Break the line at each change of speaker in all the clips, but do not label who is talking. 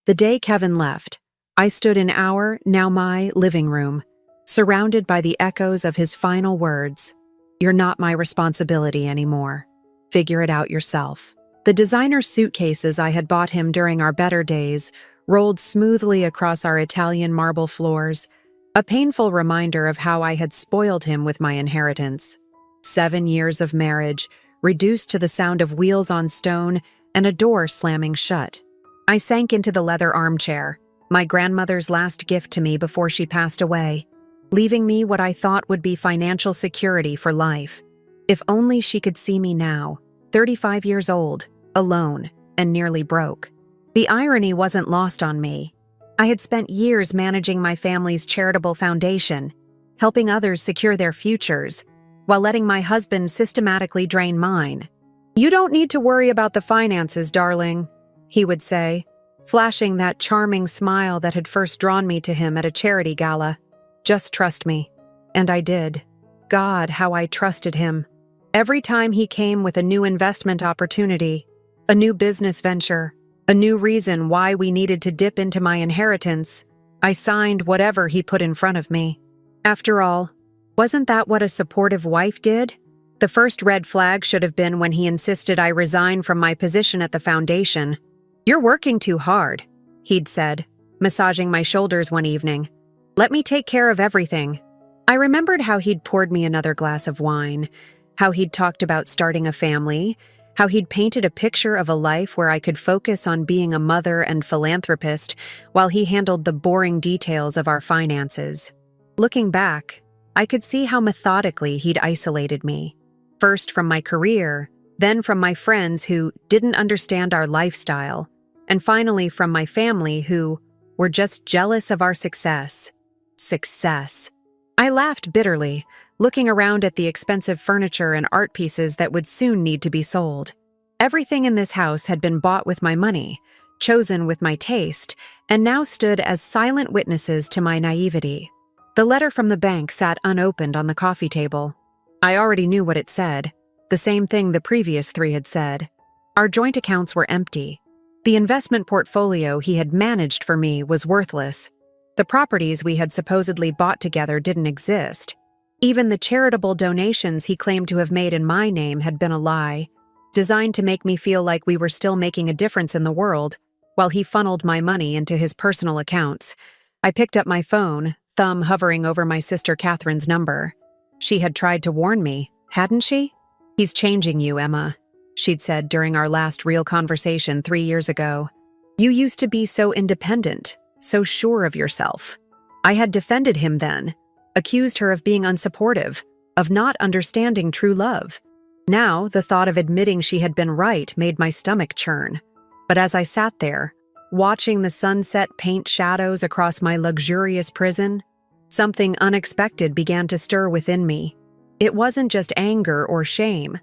The day Kevin left, I stood in our, now my, living room, surrounded by the echoes of his final words. "You're not my responsibility anymore. Figure it out yourself." The designer suitcases I had bought him during our better days rolled smoothly across our Italian marble floors, a painful reminder of how I had spoiled him with my inheritance. 7 years of marriage, reduced to the sound of wheels on stone and a door slamming shut. I sank into the leather armchair, my grandmother's last gift to me before she passed away, leaving me what I thought would be financial security for life. If only she could see me now, 35 years old, alone, and nearly broke. The irony wasn't lost on me. I had spent years managing my family's charitable foundation, helping others secure their futures, while letting my husband systematically drain mine. "You don't need to worry about the finances, darling," he would say, flashing that charming smile that had first drawn me to him at a charity gala. "Just trust me." And I did. God, how I trusted him. Every time he came with a new investment opportunity, a new business venture, a new reason why we needed to dip into my inheritance, I signed whatever he put in front of me. After all, wasn't that what a supportive wife did? The first red flag should have been when he insisted I resign from my position at the foundation. "You're working too hard," he'd said, massaging my shoulders one evening. "Let me take care of everything." I remembered how he'd poured me another glass of wine, how he'd talked about starting a family, how he'd painted a picture of a life where I could focus on being a mother and philanthropist while he handled the boring details of our finances. Looking back, I could see how methodically he'd isolated me, first from my career, then from my friends who didn't understand our lifestyle, and finally from my family who were just jealous of our success. Success. I laughed bitterly, looking around at the expensive furniture and art pieces that would soon need to be sold. Everything in this house had been bought with my money, chosen with my taste, and now stood as silent witnesses to my naivety. The letter from the bank sat unopened on the coffee table. I already knew what it said, the same thing the previous 3 had said. Our joint accounts were empty. The investment portfolio he had managed for me was worthless. The properties we had supposedly bought together didn't exist. Even the charitable donations he claimed to have made in my name had been a lie, designed to make me feel like we were still making a difference in the world, while he funneled my money into his personal accounts. I picked up my phone, thumb hovering over my sister Catherine's number. She had tried to warn me, hadn't she? "He's changing you, Emma," she'd said during our last real conversation 3 years ago. "You used to be so independent, so sure of yourself." I had defended him then, accused her of being unsupportive, of not understanding true love. Now, the thought of admitting she had been right made my stomach churn. But as I sat there, watching the sunset paint shadows across my luxurious prison, something unexpected began to stir within me. It wasn't just anger or shame,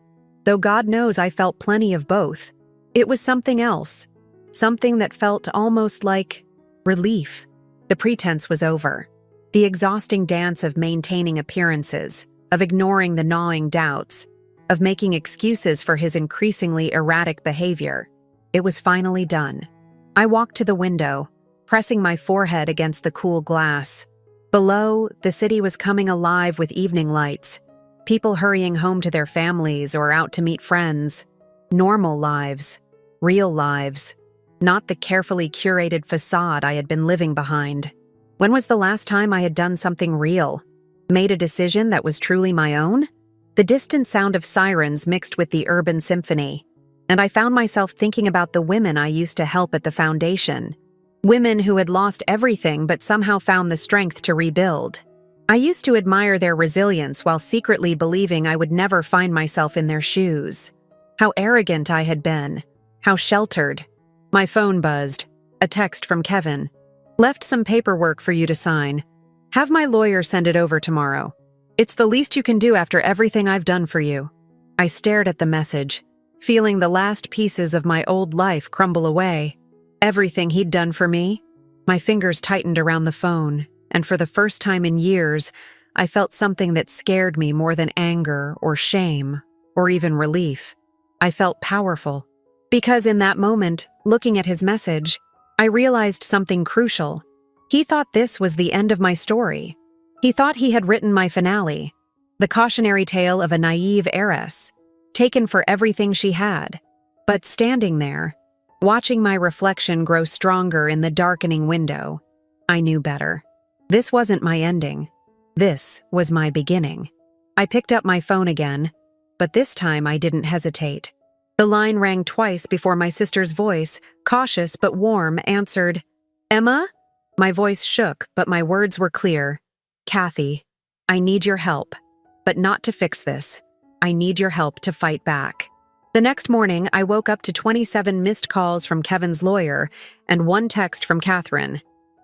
though God knows I felt plenty of both. It was something else, something that felt almost like relief. The pretense was over. The exhausting dance of maintaining appearances, of ignoring the gnawing doubts, of making excuses for his increasingly erratic behavior. It was finally done. I walked to the window, pressing my forehead against the cool glass. Below, the city was coming alive with evening lights, people hurrying home to their families or out to meet friends. Normal lives, real lives, not the carefully curated facade I had been living behind. When was the last time I had done something real, made a decision that was truly my own? The distant sound of sirens mixed with the urban symphony, and I found myself thinking about the women I used to help at the foundation. Women who had lost everything but somehow found the strength to rebuild. I used to admire their resilience while secretly believing I would never find myself in their shoes. How arrogant I had been, how sheltered. My phone buzzed, a text from Kevin. "Left some paperwork for you to sign. Have my lawyer send it over tomorrow. It's the least you can do after everything I've done for you." I stared at the message, feeling the last pieces of my old life crumble away. Everything he'd done for me. My fingers tightened around the phone, and for the first time in years, I felt something that scared me more than anger or shame or even relief. I felt powerful. Because in that moment, looking at his message, I realized something crucial. He thought this was the end of my story. He thought he had written my finale, the cautionary tale of a naive heiress, taken for everything she had. But standing there, watching my reflection grow stronger in the darkening window, I knew better. This wasn't my ending. This was my beginning. I picked up my phone again, but this time I didn't hesitate. The line rang twice before my sister's voice, cautious but warm, answered, "Emma?" My voice shook, but my words were clear. "Kathy, I need your help, but not to fix this. I need your help to fight back." The next morning, I woke up to 27 missed calls from Kevin's lawyer and one text from Catherine.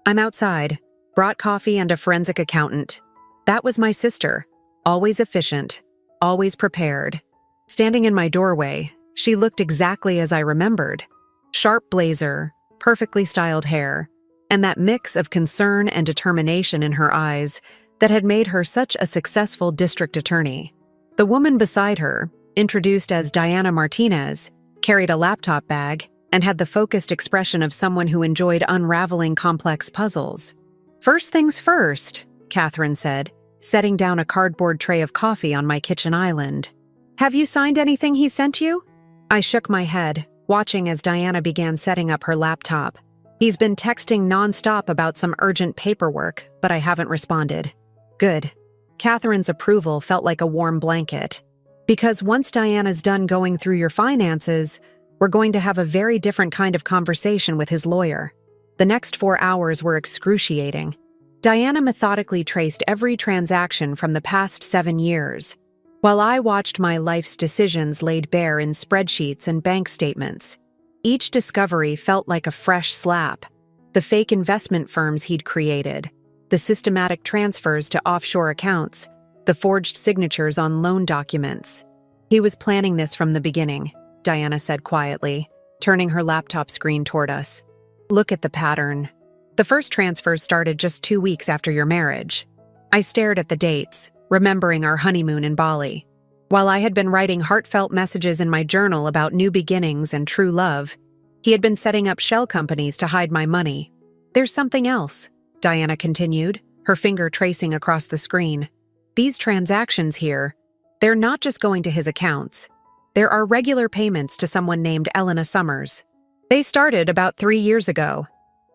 "I'm outside. Brought coffee and a forensic accountant." That was my sister, always efficient, always prepared. Standing in my doorway, she looked exactly as I remembered. Sharp blazer, perfectly styled hair, and that mix of concern and determination in her eyes that had made her such a successful district attorney. The woman beside her, introduced as Diana Martinez, carried a laptop bag and had the focused expression of someone who enjoyed unraveling complex puzzles. "First things first," Catherine said, setting down a cardboard tray of coffee on my kitchen island. "Have you signed anything he sent you?" I shook my head, watching as Diana began setting up her laptop. "He's been texting nonstop about some urgent paperwork, but I haven't responded." "Good." Catherine's approval felt like a warm blanket. "Because once Diana's done going through your finances, we're going to have a very different kind of conversation with his lawyer." The next 4 hours were excruciating. Diana methodically traced every transaction from the past 7 years, while I watched my life's decisions laid bare in spreadsheets and bank statements. Each discovery felt like a fresh slap. The fake investment firms he'd created, the systematic transfers to offshore accounts, the forged signatures on loan documents. "He was planning this from the beginning," Diana said quietly, turning her laptop screen toward us. "Look at the pattern. The first transfers started just 2 weeks after your marriage." I stared at the dates, remembering our honeymoon in Bali. While I had been writing heartfelt messages in my journal about new beginnings and true love, he had been setting up shell companies to hide my money. "There's something else," Diana continued, her finger tracing across the screen. "These transactions here, they're not just going to his accounts. There are regular payments to someone named Elena Summers. They started about 3 years ago."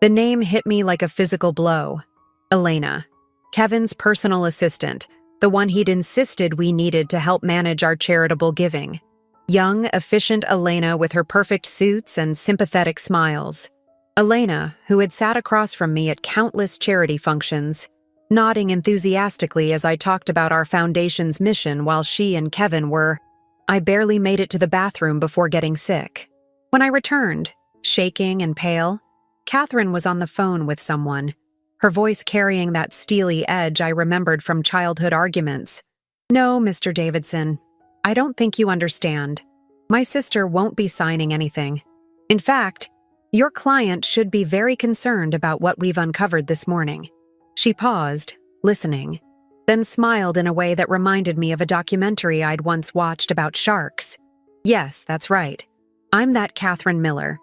The name hit me like a physical blow. Elena, Kevin's personal assistant, the one he'd insisted we needed to help manage our charitable giving. Young, efficient Elena with her perfect suits and sympathetic smiles. Elena, who had sat across from me at countless charity functions, nodding enthusiastically as I talked about our foundation's mission while she and Kevin were. I barely made it to the bathroom before getting sick. When I returned, shaking and pale, Catherine was on the phone with someone, her voice carrying that steely edge I remembered from childhood arguments. "No, Mr. Davidson, I don't think you understand. My sister won't be signing anything. In fact, your client should be very concerned about what we've uncovered this morning." She paused, listening, then smiled in a way that reminded me of a documentary I'd once watched about sharks. "Yes, that's right. I'm that Catherine Miller.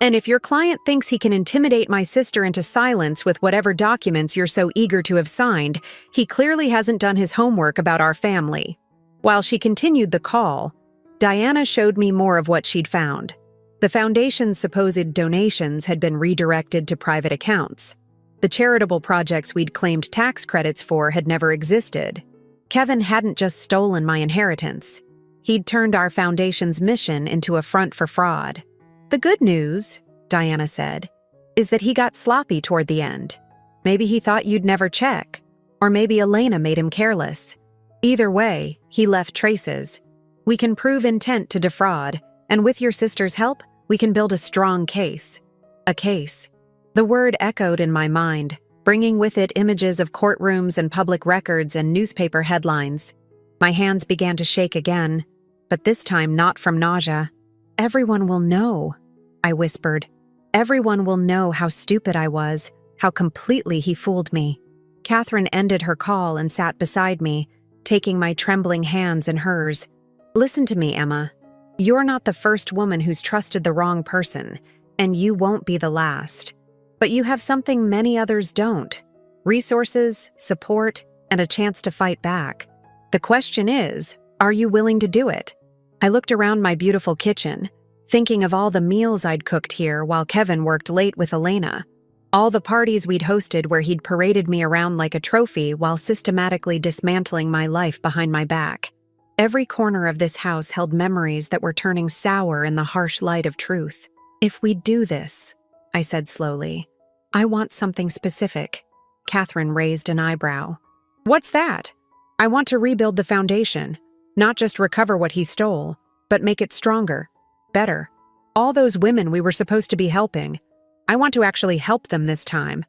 And if your client thinks he can intimidate my sister into silence with whatever documents you're so eager to have signed, he clearly hasn't done his homework about our family." While she continued the call, Diana showed me more of what she'd found. The foundation's supposed donations had been redirected to private accounts. The charitable projects we'd claimed tax credits for had never existed. Kevin hadn't just stolen my inheritance. He'd turned our foundation's mission into a front for fraud. "The good news," Diana said, "is that he got sloppy toward the end. Maybe he thought you'd never check, or maybe Elena made him careless. Either way, he left traces. We can prove intent to defraud, and with your sister's help, we can build a strong case." A case. The word echoed in my mind, bringing with it images of courtrooms and public records and newspaper headlines. My hands began to shake again, but this time not from nausea. "Everyone will know," I whispered. "Everyone will know how stupid I was, how completely he fooled me." Catherine ended her call and sat beside me, taking my trembling hands in hers. "Listen to me, Emma. You're not the first woman who's trusted the wrong person, and you won't be the last. But you have something many others don't: resources, support, and a chance to fight back. The question is, are you willing to do it? I looked around my beautiful kitchen, thinking of all the meals I'd cooked here while Kevin worked late with Elena. All the parties we'd hosted where he'd paraded me around like a trophy while systematically dismantling my life behind my back. Every corner of this house held memories that were turning sour in the harsh light of truth. If we do this, I said slowly, I want something specific. Catherine raised an eyebrow. What's that? I want to rebuild the foundation, not just recover what he stole, but make it stronger, better. All those women we were supposed to be helping, I want to actually help them this time.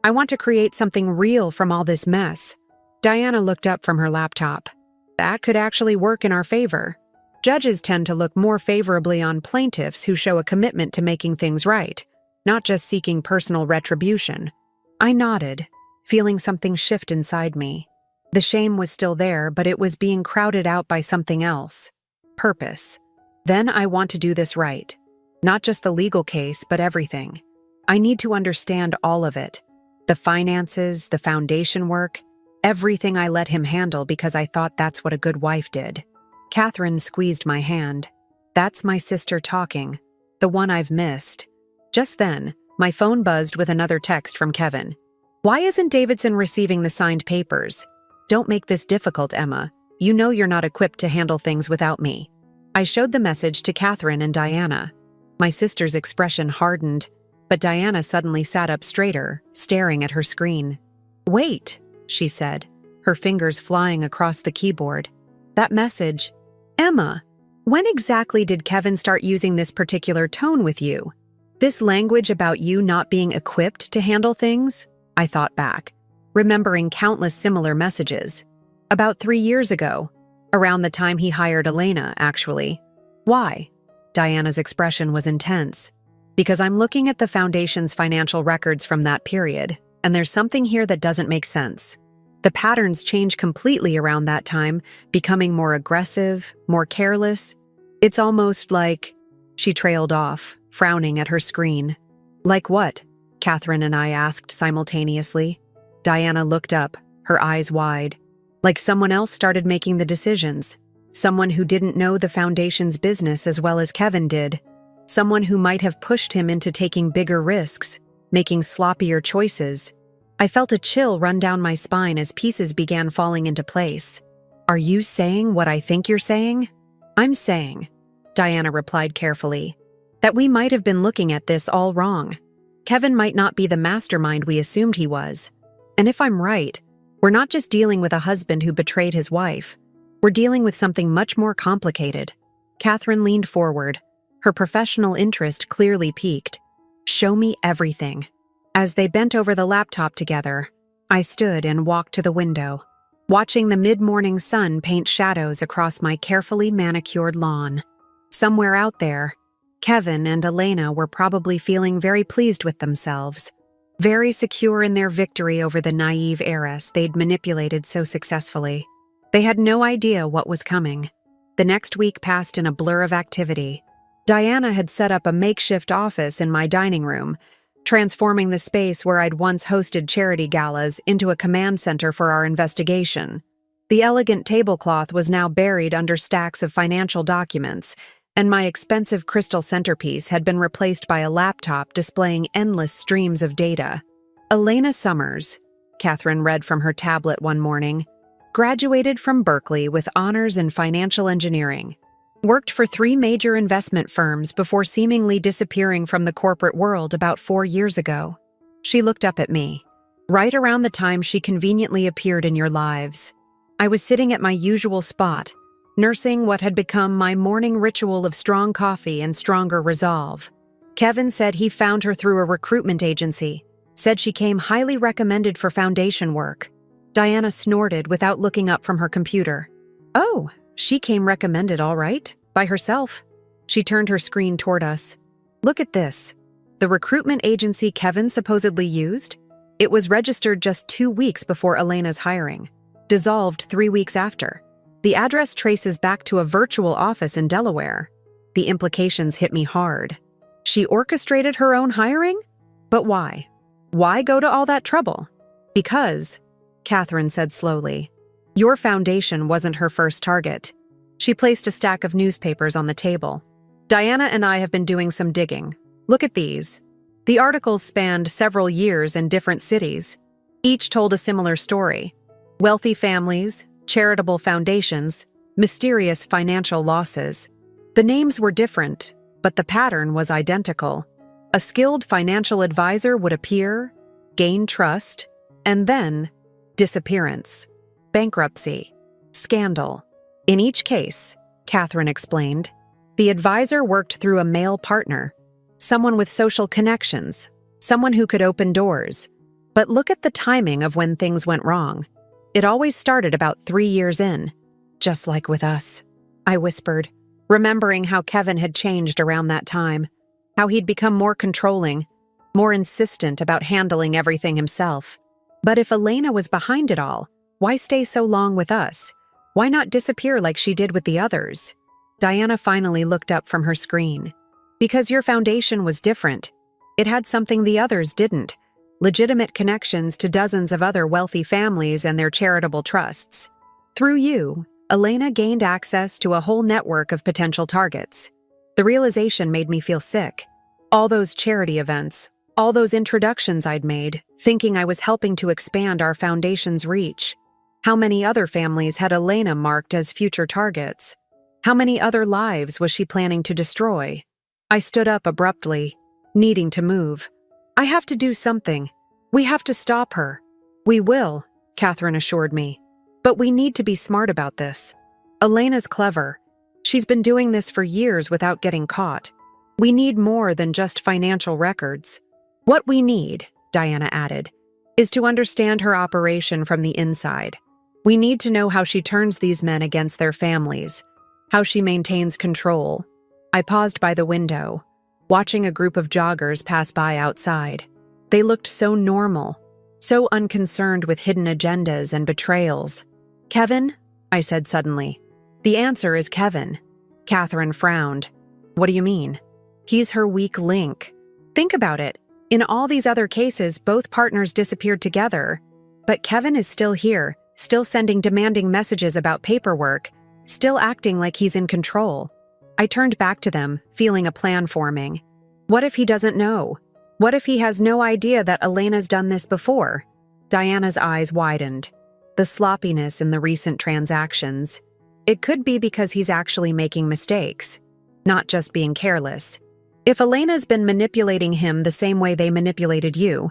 I want to create something real from all this mess. Diana looked up from her laptop. That could actually work in our favor. Judges tend to look more favorably on plaintiffs who show a commitment to making things right, not just seeking personal retribution. I nodded, feeling something shift inside me. The shame was still there, but it was being crowded out by something else. Purpose. Then I want to do this right. Not just the legal case, but everything. I need to understand all of it. The finances, the foundation work, everything I let him handle because I thought that's what a good wife did. Catherine squeezed my hand. That's my sister talking, the one I've missed. Just then, my phone buzzed with another text from Kevin. Why isn't Davidson receiving the signed papers? Don't make this difficult, Emma. You know you're not equipped to handle things without me. I showed the message to Catherine and Diana. My sister's expression hardened, but Diana suddenly sat up straighter, staring at her screen. Wait, she said, her fingers flying across the keyboard. That message. Emma, when exactly did Kevin start using this particular tone with you? This language about you not being equipped to handle things? I thought back, remembering countless similar messages. About 3 years ago, around the time he hired Elena, actually. Why? Diana's expression was intense. Because I'm looking at the Foundation's financial records from that period, and there's something here that doesn't make sense. The patterns change completely around that time, becoming more aggressive, more careless. It's almost like... She trailed off, frowning at her screen. Like what? Catherine and I asked simultaneously. Diana looked up, her eyes wide. Like someone else started making the decisions. Someone who didn't know the Foundation's business as well as Kevin did. Someone who might have pushed him into taking bigger risks, making sloppier choices. I felt a chill run down my spine as pieces began falling into place. Are you saying what I think you're saying? I'm saying, Diana replied carefully, that we might have been looking at this all wrong. Kevin might not be the mastermind we assumed he was. And if I'm right, we're not just dealing with a husband who betrayed his wife. We're dealing with something much more complicated. Catherine leaned forward, her professional interest clearly piqued. Show me everything. As they bent over the laptop together, I stood and walked to the window, watching the mid-morning sun paint shadows across my carefully manicured lawn. Somewhere out there, Kevin and Elena were probably feeling very pleased with themselves, very secure in their victory over the naive heiress they'd manipulated so successfully. They had no idea what was coming. The next week passed in a blur of activity. Diana had set up a makeshift office in my dining room, transforming the space where I'd once hosted charity galas into a command center for our investigation. The elegant tablecloth was now buried under stacks of financial documents, and my expensive crystal centerpiece had been replaced by a laptop displaying endless streams of data. Elena Summers, Catherine read from her tablet one morning, graduated from Berkeley with honors in financial engineering. Worked for 3 major investment firms before seemingly disappearing from the corporate world about 4 years ago. She looked up at me, right around the time she conveniently appeared in your lives. I was sitting at my usual spot, nursing what had become my morning ritual of strong coffee and stronger resolve. Kevin said he found her through a recruitment agency, said she came highly recommended for foundation work. Diana snorted without looking up from her computer. Oh, she came recommended all right, by herself. She turned her screen toward us. Look at this. The recruitment agency Kevin supposedly used? It was registered just 2 weeks before Elena's hiring. Dissolved 3 weeks after. The address traces back to a virtual office in Delaware. The implications hit me hard. She orchestrated her own hiring? But why? Why go to all that trouble? Because, Catherine said slowly, your foundation wasn't her first target. She placed a stack of newspapers on the table. Diana and I have been doing some digging. Look at these. The articles spanned several years in different cities. Each told a similar story. Wealthy families, charitable foundations, mysterious financial losses. The names were different, but the pattern was identical. A skilled financial advisor would appear, gain trust, and then disappearance, bankruptcy, scandal. In each case, Catherine explained, the advisor worked through a male partner, someone with social connections, someone who could open doors. But look at the timing of when things went wrong. It always started about 3 years in. Just like with us, I whispered, remembering how Kevin had changed around that time, how he'd become more controlling, more insistent about handling everything himself. But if Elena was behind it all, why stay so long with us? Why not disappear like she did with the others? Diana finally looked up from her screen. Because your foundation was different. It had something the others didn't. Legitimate connections to dozens of other wealthy families and their charitable trusts. Through you, Elena gained access to a whole network of potential targets. The realization made me feel sick. All those charity events, all those introductions I'd made, thinking I was helping to expand our foundation's reach. How many other families had Elena marked as future targets? How many other lives was she planning to destroy? I stood up abruptly, needing to move. I have to do something. We have to stop her. We will, Catherine assured me. But we need to be smart about this. Elena's clever. She's been doing this for years without getting caught. We need more than just financial records. What we need, Diana added, is to understand her operation from the inside. We need to know how she turns these men against their families, how she maintains control. I paused by the window, watching a group of joggers pass by outside. They looked so normal, so unconcerned with hidden agendas and betrayals. Kevin? I said suddenly. The answer is Kevin. Catherine frowned. What do you mean? He's her weak link. Think about it. In all these other cases, both partners disappeared together. But Kevin is still here, still sending demanding messages about paperwork, still acting like he's in control. I turned back to them, feeling a plan forming. What if he doesn't know? What if he has no idea that Elena's done this before? Diana's eyes widened. The sloppiness in the recent transactions. It could be because he's actually making mistakes, not just being careless. If Elena's been manipulating him the same way they manipulated you,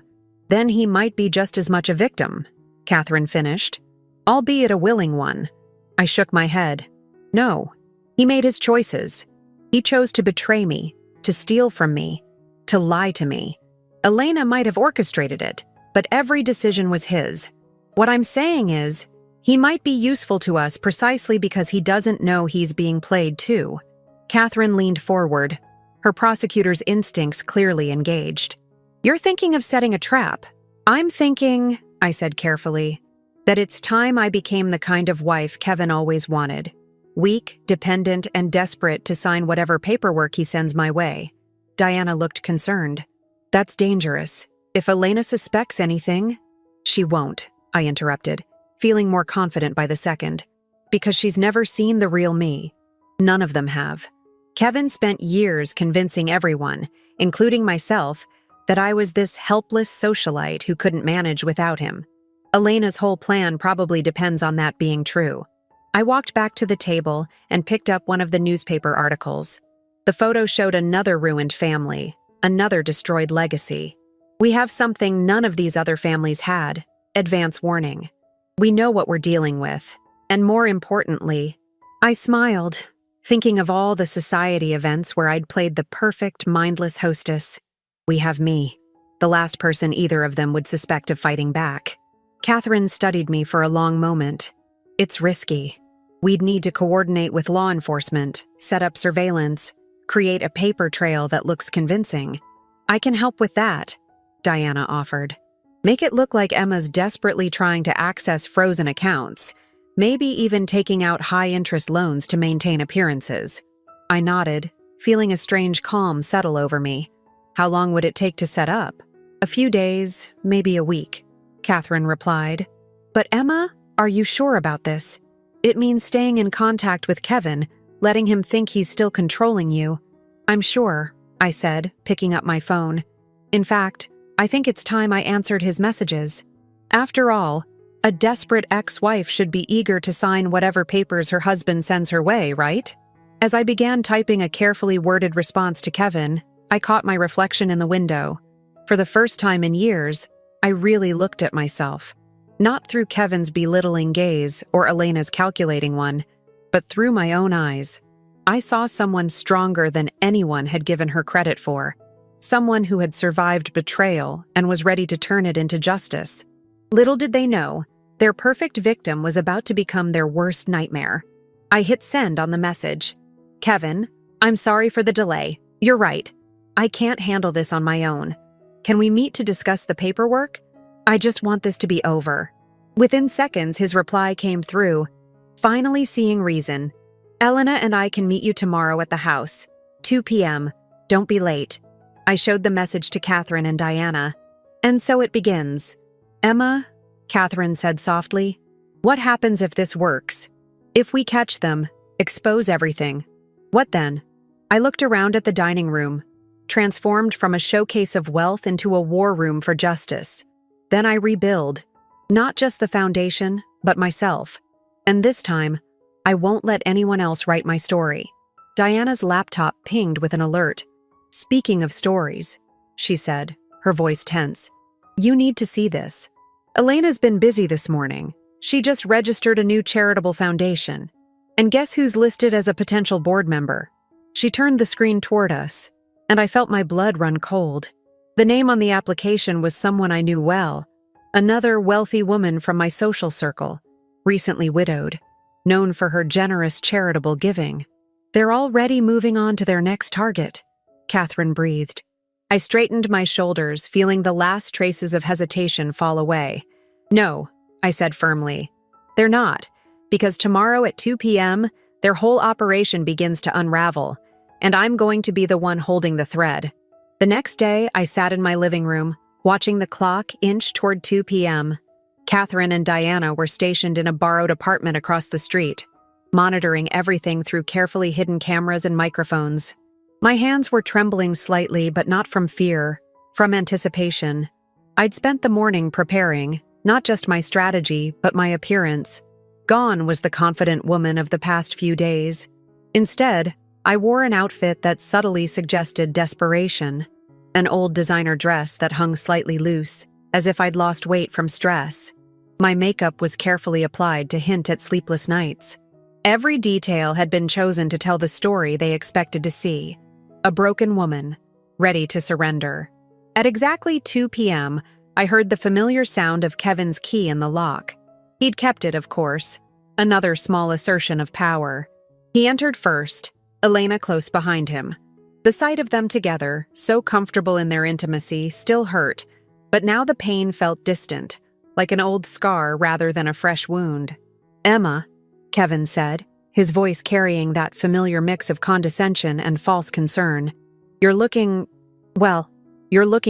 then he might be just as much a victim, Catherine finished, albeit a willing one. I shook my head. No, he made his choices. He chose to betray me, to steal from me, to lie to me. Elena might have orchestrated it, but every decision was his. What I'm saying is, he might be useful to us precisely because he doesn't know he's being played too. Catherine leaned forward, her prosecutor's instincts clearly engaged. You're thinking of setting a trap. I'm thinking, I said carefully, that it's time I became the kind of wife Kevin always wanted. Weak, dependent, and desperate to sign whatever paperwork he sends my way. Diana looked concerned. That's dangerous. If Elena suspects anything, she won't, I interrupted, feeling more confident by the second. Because she's never seen the real me. None of them have. Kevin spent years convincing everyone, including myself, that I was this helpless socialite who couldn't manage without him. Elena's whole plan probably depends on that being true. I walked back to the table and picked up one of the newspaper articles. The photo showed another ruined family, another destroyed legacy. We have something none of these other families had, advance warning. We know what we're dealing with, and more importantly, I smiled, thinking of all the society events where I'd played the perfect, mindless hostess. We have me, the last person either of them would suspect of fighting back. Catherine studied me for a long moment. It's risky. We'd need to coordinate with law enforcement, set up surveillance, create a paper trail that looks convincing. I can help with that, Diana offered. Make it look like Emma's desperately trying to access frozen accounts, maybe even taking out high-interest loans to maintain appearances. I nodded, feeling a strange calm settle over me. How long would it take to set up? A few days, maybe a week, Catherine replied. But Emma, are you sure about this? It means staying in contact with Kevin, letting him think he's still controlling you. I'm sure, I said, picking up my phone. In fact, I think it's time I answered his messages. After all, a desperate ex-wife should be eager to sign whatever papers her husband sends her way, right? As I began typing a carefully worded response to Kevin, I caught my reflection in the window. For the first time in years, I really looked at myself. Not through Kevin's belittling gaze or Elena's calculating one, but through my own eyes. I saw someone stronger than anyone had given her credit for. Someone who had survived betrayal and was ready to turn it into justice. Little did they know, their perfect victim was about to become their worst nightmare. I hit send on the message. Kevin, I'm sorry for the delay. You're right. I can't handle this on my own. Can we meet to discuss the paperwork? I just want this to be over. Within seconds, his reply came through. Finally seeing reason. Elena and I can meet you tomorrow at the house. 2 p.m. Don't be late. I showed the message to Catherine and Diana. And so it begins. Emma, Catherine said softly, what happens if this works? If we catch them, expose everything. What then? I looked around at the dining room, transformed from a showcase of wealth into a war room for justice. Then I rebuild, not just the foundation, but myself. And this time, I won't let anyone else write my story. Diana's laptop pinged with an alert. Speaking of stories, she said, her voice tense. You need to see this. Elena's been busy this morning. She just registered a new charitable foundation. And guess who's listed as a potential board member? She turned the screen toward us, and I felt my blood run cold. The name on the application was someone I knew well, another wealthy woman from my social circle, recently widowed, known for her generous charitable giving. They're already moving on to their next target, Catherine breathed. I straightened my shoulders, feeling the last traces of hesitation fall away. No, I said firmly. They're not, because tomorrow at 2 p.m., their whole operation begins to unravel, and I'm going to be the one holding the thread. The next day, I sat in my living room, watching the clock inch toward 2 p.m. Catherine and Diana were stationed in a borrowed apartment across the street, monitoring everything through carefully hidden cameras and microphones. My hands were trembling slightly, but not from fear, from anticipation. I'd spent the morning preparing, not just my strategy, but my appearance. Gone was the confident woman of the past few days. Instead, I wore an outfit that subtly suggested desperation, an old designer dress that hung slightly loose, as if I'd lost weight from stress. My makeup was carefully applied to hint at sleepless nights. Every detail had been chosen to tell the story they expected to see. A broken woman, ready to surrender. At exactly 2 p.m., I heard the familiar sound of Kevin's key in the lock. He'd kept it, of course, another small assertion of power. He entered first, Elena close behind him. The sight of them together, so comfortable in their intimacy, still hurt, but now the pain felt distant, like an old scar rather than a fresh wound. Emma, Kevin said, his voice carrying that familiar mix of condescension and false concern. You're looking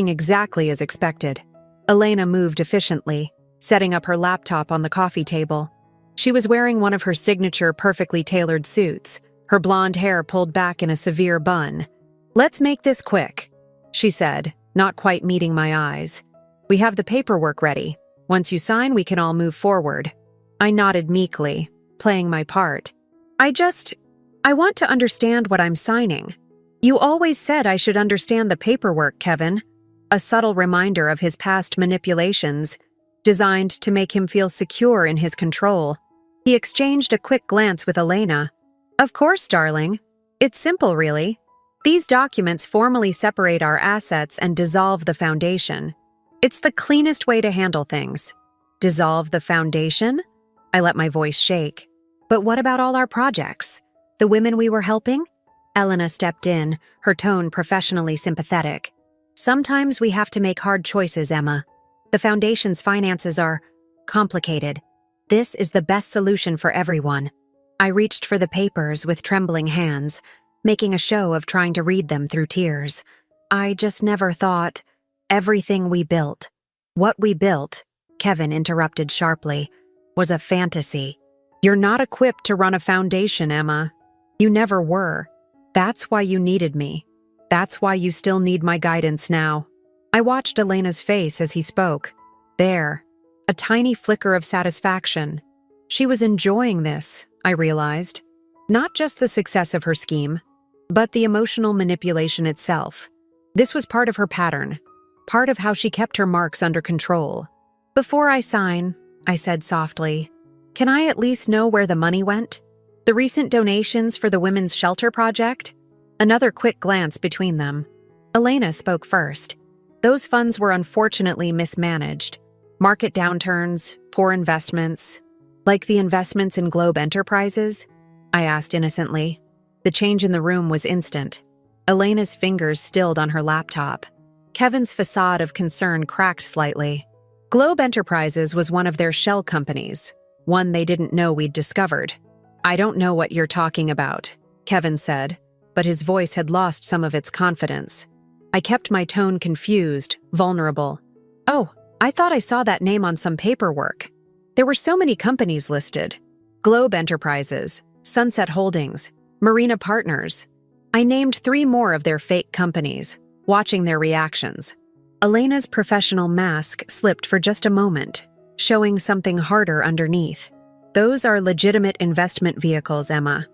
exactly as expected. Elena moved efficiently, setting up her laptop on the coffee table. She was wearing one of her signature perfectly tailored suits, her blonde hair pulled back in a severe bun. Let's make this quick, she said, not quite meeting my eyes. We have the paperwork ready. Once you sign, we can all move forward. I nodded meekly, playing my part. I want to understand what I'm signing. You always said I should understand the paperwork, Kevin. A subtle reminder of his past manipulations, designed to make him feel secure in his control. He exchanged a quick glance with Elena. Of course, darling. It's simple, really. These documents formally separate our assets and dissolve the foundation. It's the cleanest way to handle things. Dissolve the foundation? I let my voice shake. But what about all our projects? The women we were helping? Elena stepped in, her tone professionally sympathetic. Sometimes we have to make hard choices, Emma. The foundation's finances are complicated. This is the best solution for everyone. I reached for the papers with trembling hands, making a show of trying to read them through tears. I just never thought. Everything we built. What we built, Kevin interrupted sharply, was a fantasy. You're not equipped to run a foundation, Emma. You never were. That's why you needed me. That's why you still need my guidance now. I watched Elena's face as he spoke. There, a tiny flicker of satisfaction. She was enjoying this, I realized. Not just the success of her scheme, but the emotional manipulation itself. This was part of her pattern, part of how she kept her marks under control. Before I sign, I said softly, can I at least know where the money went? The recent donations for the Women's Shelter Project? Another quick glance between them. Elena spoke first. Those funds were unfortunately mismanaged. Market downturns, poor investments. Like the investments in Globe Enterprises? I asked innocently. The change in the room was instant. Elena's fingers stilled on her laptop. Kevin's facade of concern cracked slightly. Globe Enterprises was one of their shell companies, one they didn't know we'd discovered. I don't know what you're talking about, Kevin said, but his voice had lost some of its confidence. I kept my tone confused, vulnerable. Oh, I thought I saw that name on some paperwork. There were so many companies listed. Globe Enterprises, Sunset Holdings, Marina Partners. I named 3 more of their fake companies, watching their reactions. Elena's professional mask slipped for just a moment, showing something harder underneath. Those are legitimate investment vehicles, Emma.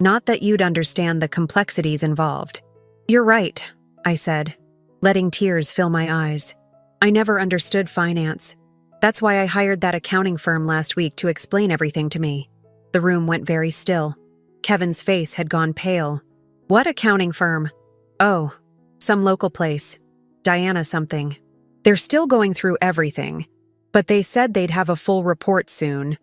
Not that you'd understand the complexities involved. You're right, I said, letting tears fill my eyes. I never understood finance. That's why I hired that accounting firm last week to explain everything to me. The room went very still. Kevin's face had gone pale. What accounting firm? Oh, some local place. Diana something. They're still going through everything, but they said they'd have a full report soon.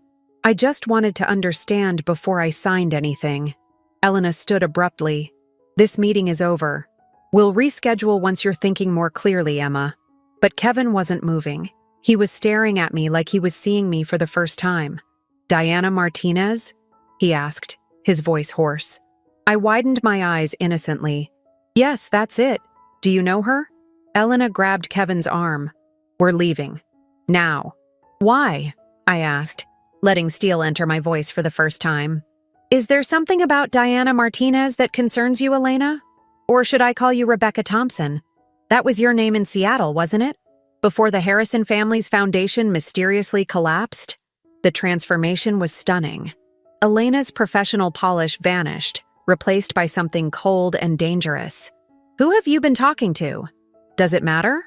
I just wanted to understand before I signed anything. Elena stood abruptly. This meeting is over. We'll reschedule once you're thinking more clearly, Emma. But Kevin wasn't moving. He was staring at me like he was seeing me for the first time. Diana Martinez? He asked, his voice hoarse. I widened my eyes innocently. Yes, that's it. Do you know her? Elena grabbed Kevin's arm. We're leaving. Now. Why? I asked, letting steel enter my voice for the first time. Is there something about Diana Martinez that concerns you, Elena? Or should I call you Rebecca Thompson? That was your name in Seattle, wasn't it? Before the Harrison family's foundation mysteriously collapsed? The transformation was stunning. Elena's professional polish vanished, replaced by something cold and dangerous. Who have you been talking to? Does it matter?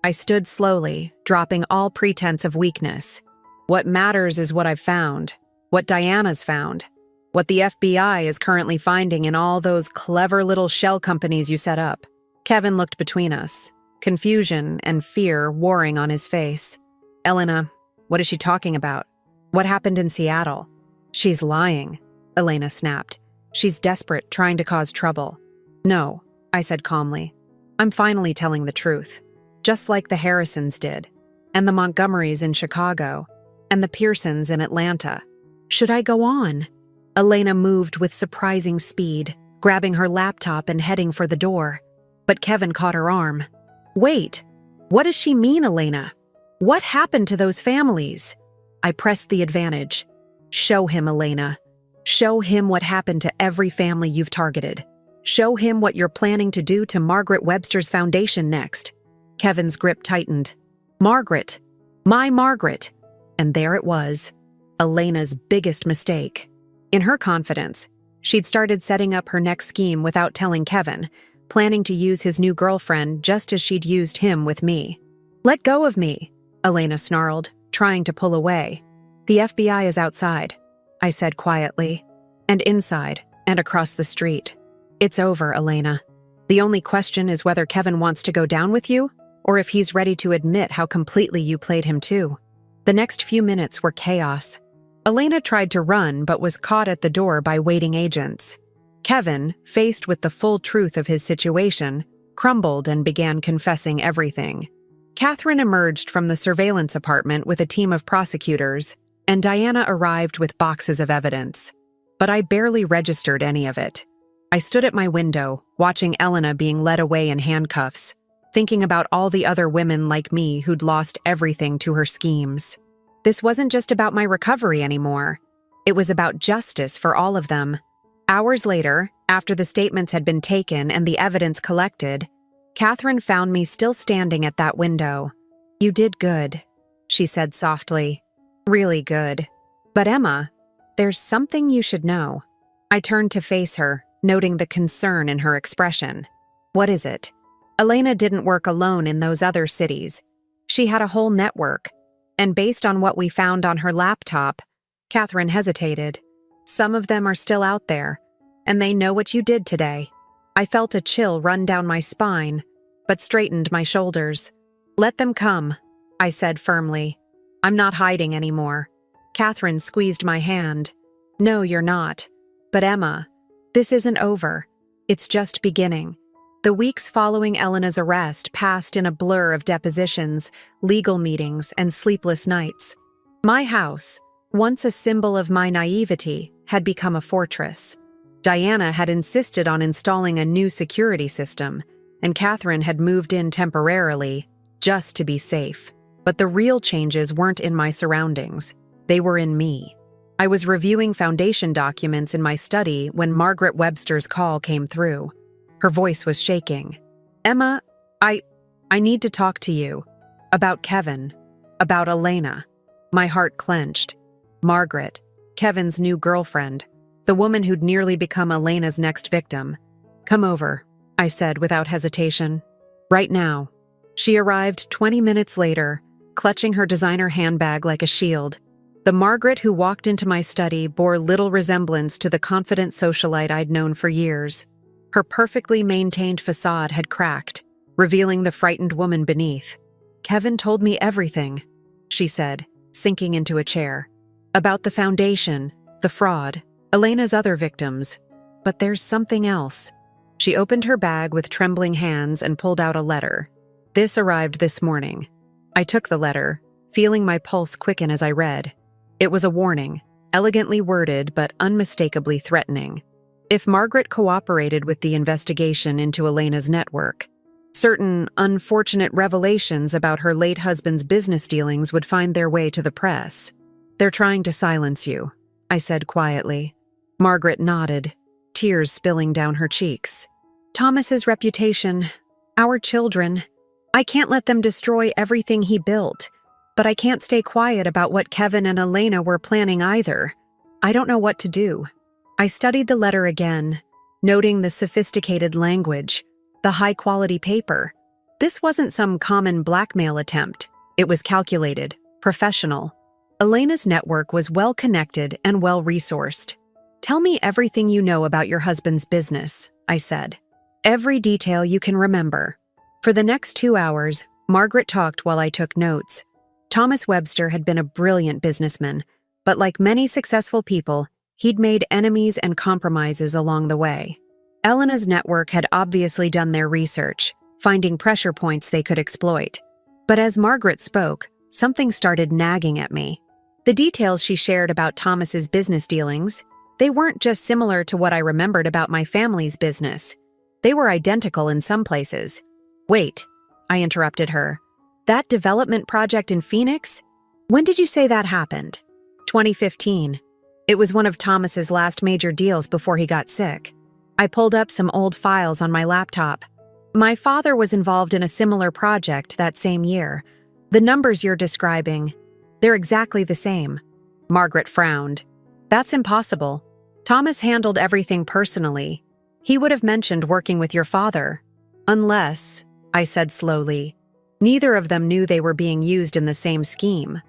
I stood slowly, dropping all pretense of weakness. What matters is what I've found, what Diana's found, what the FBI is currently finding in all those clever little shell companies you set up. Kevin looked between us, confusion and fear warring on his face. Elena, what is she talking about? What happened in Seattle? She's lying, Elena snapped. She's desperate, trying to cause trouble. No, I said calmly. I'm finally telling the truth, just like the Harrisons did, and the Montgomerys in Chicago, and the Pearsons in Atlanta. Should I go on? Elena moved with surprising speed, grabbing her laptop and heading for the door. But Kevin caught her arm. Wait, what does she mean, Elena? What happened to those families? I pressed the advantage. Show him, Elena. Show him what happened to every family you've targeted. Show him what you're planning to do to Margaret Webster's foundation next. Kevin's grip tightened. Margaret. My Margaret. And there it was. Elena's biggest mistake. In her confidence, she'd started setting up her next scheme without telling Kevin, planning to use his new girlfriend just as she'd used him with me. Let go of me, Elena snarled, trying to pull away. The FBI is outside, I said quietly, and inside, and across the street. It's over, Elena. The only question is whether Kevin wants to go down with you, or if he's ready to admit how completely you played him too. The next few minutes were chaos. Elena tried to run but was caught at the door by waiting agents. Kevin, faced with the full truth of his situation, crumbled and began confessing everything. Catherine emerged from the surveillance apartment with a team of prosecutors, and Diana arrived with boxes of evidence. But I barely registered any of it. I stood at my window, watching Elena being led away in handcuffs. thinking about all the other women like me who'd lost everything to her schemes. This wasn't just about my recovery anymore. It was about justice for all of them. Hours later, after the statements had been taken and the evidence collected, Catherine found me still standing at that window. "You did good," she said softly. "Really good. But Emma, there's something you should know." I turned to face her, noting the concern in her expression. "What is it?" Elena didn't work alone in those other cities. She had a whole network, and based on what we found on her laptop, Catherine hesitated. "Some of them are still out there, and they know what you did today." I felt a chill run down my spine, but straightened my shoulders. "Let them come," I said firmly. "I'm not hiding anymore." Catherine squeezed my hand. "No, you're not. But Emma, this isn't over. It's just beginning." The weeks following Elena's arrest passed in a blur of depositions, legal meetings, and sleepless nights. My house, once a symbol of my naivety, had become a fortress. Diana had insisted on installing a new security system, and Catherine had moved in temporarily, just to be safe. But the real changes weren't in my surroundings. They were in me. I was reviewing foundation documents in my study when Margaret Webster's call came through. Her voice was shaking. "Emma, I need to talk to you. About Kevin. About Elena." My heart clenched. Margaret, Kevin's new girlfriend. The woman who'd nearly become Elena's next victim. "Come over," I said without hesitation. "Right now." She arrived 20 minutes later, clutching her designer handbag like a shield. The Margaret who walked into my study bore little resemblance to the confident socialite I'd known for years. Her perfectly maintained facade had cracked, revealing the frightened woman beneath. "Kevin told me everything," she said, sinking into a chair. "About the foundation, the fraud, Elena's other victims. But there's something else." She opened her bag with trembling hands and pulled out a letter. "This arrived this morning." I took the letter, feeling my pulse quicken as I read. It was a warning, elegantly worded but unmistakably threatening. If Margaret cooperated with the investigation into Elena's network, certain unfortunate revelations about her late husband's business dealings would find their way to the press. "They're trying to silence you," I said quietly. Margaret nodded, tears spilling down her cheeks. "Thomas's reputation, our children. I can't let them destroy everything he built, but I can't stay quiet about what Kevin and Elena were planning either. I don't know what to do." I studied the letter again, noting the sophisticated language, the high-quality paper. This wasn't some common blackmail attempt. It was calculated, professional. Elena's network was well-connected and well-resourced. "Tell me everything you know about your husband's business," I said. "Every detail you can remember." For the next 2 hours, Margaret talked while I took notes. Thomas Webster had been a brilliant businessman, but like many successful people, he'd made enemies and compromises along the way. Elena's network had obviously done their research, finding pressure points they could exploit. But as Margaret spoke, something started nagging at me. The details she shared about Thomas's business dealings, they weren't just similar to what I remembered about my family's business. They were identical in some places. "Wait," I interrupted her. "That development project in Phoenix? When did you say that happened?" 2015. It was one of Thomas's last major deals before he got sick. I pulled up some old files on my laptop. My father was involved in a similar project that same year. The numbers you're describing, they're exactly the same. Margaret frowned. "That's impossible. Thomas handled everything personally. He would have mentioned working with your father. Unless," I said slowly, "neither of them knew they were being used in the same scheme."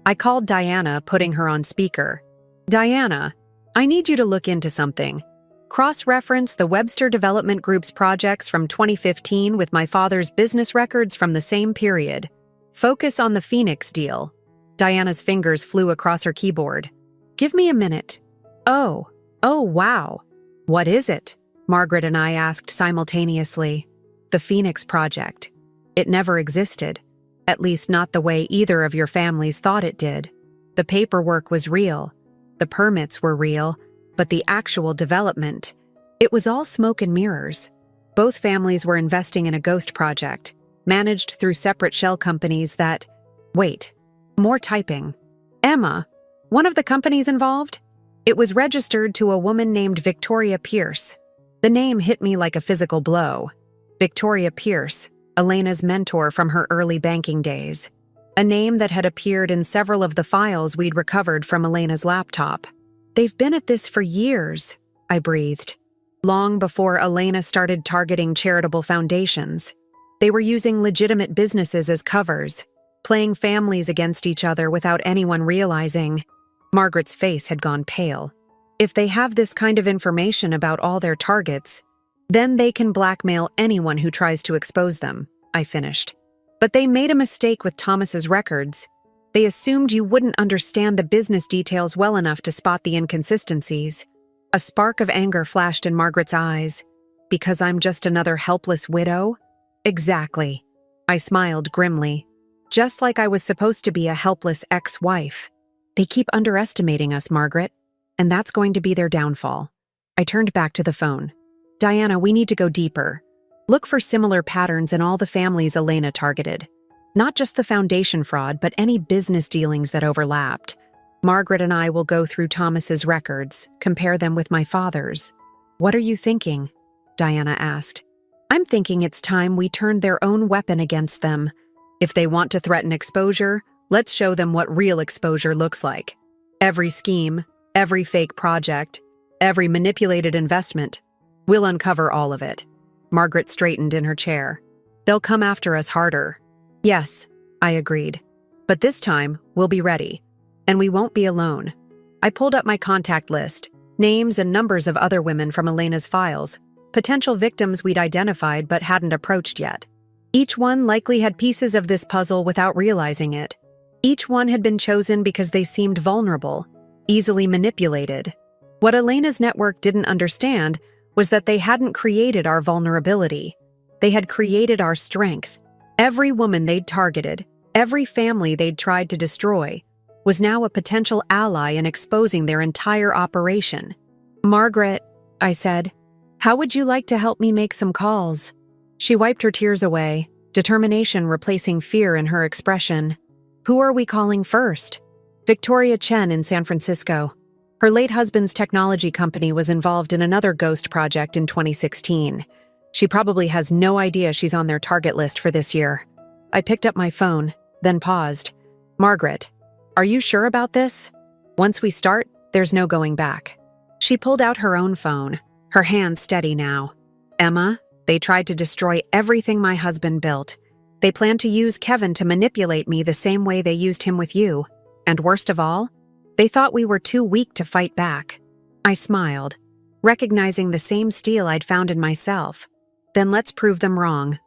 I called Diana, putting her on speaker. "Diana, I need you to look into something. Cross-reference the Webster Development Group's projects from 2015 with my father's business records from the same period. Focus on the Phoenix deal." Diana's fingers flew across her keyboard. "Give me a minute." Oh, wow. What is it?" Margaret and I asked simultaneously. "The Phoenix project. It never existed. At least not the way either of your families thought it did. The paperwork was real. The permits were real, but the actual development, it was all smoke and mirrors. Both families were investing in a ghost project, managed through separate shell companies that… Wait, more typing. Emma, one of the companies involved? It was registered to a woman named Victoria Pierce. The name hit me like a physical blow. Victoria Pierce, Elena's mentor from her early banking days. A name that had appeared in several of the files we'd recovered from Elena's laptop. They've been at this for years, I breathed. Long before Elena started targeting charitable foundations. They were using legitimate businesses as covers, playing families against each other without anyone realizing. Margaret's face had gone pale. If they have this kind of information about all their targets, then they can blackmail anyone who tries to expose them, I finished. But they made a mistake with Thomas's records. They assumed you wouldn't understand the business details well enough to spot the inconsistencies. A spark of anger flashed in Margaret's eyes. Because I'm just another helpless widow? Exactly. I smiled grimly. Just like I was supposed to be a helpless ex-wife. They keep underestimating us, Margaret, and that's going to be their downfall. I turned back to the phone. Diana, we need to go deeper. Look for similar patterns in all the families Elena targeted. Not just the foundation fraud, but any business dealings that overlapped. Margaret and I will go through Thomas's records, compare them with my father's. What are you thinking? Diana asked. I'm thinking it's time we turned their own weapon against them. If they want to threaten exposure, let's show them what real exposure looks like. Every scheme, every fake project, every manipulated investment. We'll uncover all of it. Margaret straightened in her chair. They'll come after us harder. Yes, I agreed. But this time, we'll be ready. And we won't be alone. I pulled up my contact list, names and numbers of other women from Elena's files, potential victims we'd identified but hadn't approached yet. Each one likely had pieces of this puzzle without realizing it. Each one had been chosen because they seemed vulnerable, easily manipulated. What Elena's network didn't understand was that they hadn't created our vulnerability. They had created our strength. Every woman they'd targeted, every family they'd tried to destroy, was now a potential ally in exposing their entire operation. Margaret, I said, how would you like to help me make some calls? She wiped her tears away, determination replacing fear in her expression. Who are we calling first? Victoria Chen in San Francisco. Her late husband's technology company was involved in another ghost project in 2016. She probably has no idea she's on their target list for this year. I picked up my phone, then paused. Margaret, are you sure about this? Once we start, there's no going back. She pulled out her own phone, her hand steady now. Emma, they tried to destroy everything my husband built. They planned to use Kevin to manipulate me the same way they used him with you. And worst of all, they thought we were too weak to fight back. I smiled, recognizing the same steel I'd found in myself. Then let's prove them wrong.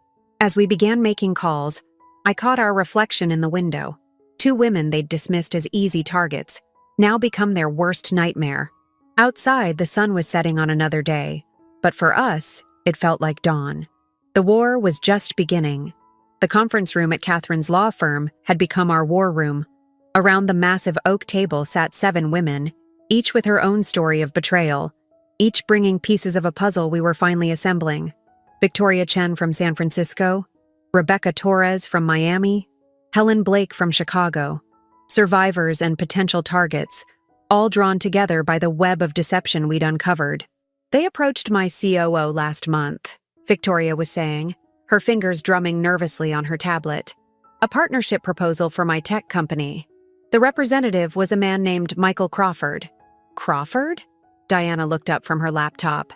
As we began making calls, I caught our reflection in the window. Two women they'd dismissed as easy targets, now become their worst nightmare. Outside, the sun was setting on another day, but for us, it felt like dawn. The war was just beginning. The conference room at Catherine's law firm had become our war room. Around the massive oak table sat 7 women, each with her own story of betrayal, each bringing pieces of a puzzle we were finally assembling. Victoria Chen from San Francisco, Rebecca Torres from Miami, Helen Blake from Chicago. Survivors and potential targets, all drawn together by the web of deception we'd uncovered. They approached my COO last month, Victoria was saying, her fingers drumming nervously on her tablet. A partnership proposal for my tech company. The representative was a man named Michael Crawford. Crawford? Diana looked up from her laptop.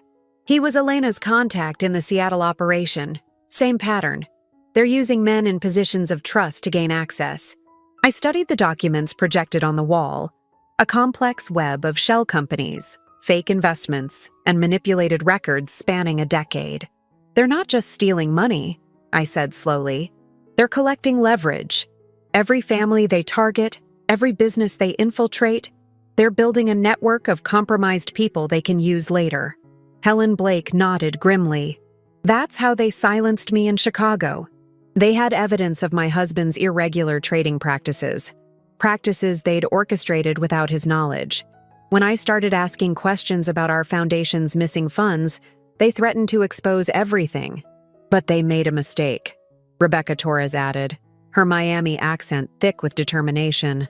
He was Elena's contact in the Seattle operation. Same pattern. They're using men in positions of trust to gain access. I studied the documents projected on the wall. A complex web of shell companies, fake investments, and manipulated records spanning a decade. They're not just stealing money, I said slowly. They're collecting leverage. Every family they target, every business they infiltrate, they're building a network of compromised people they can use later. Helen Blake nodded grimly. That's how they silenced me in Chicago. They had evidence of my husband's irregular trading practices they'd orchestrated without his knowledge. When I started asking questions about our foundation's missing funds, they threatened to expose everything. But they made a mistake. Rebecca Torres added, her Miami accent thick with determination.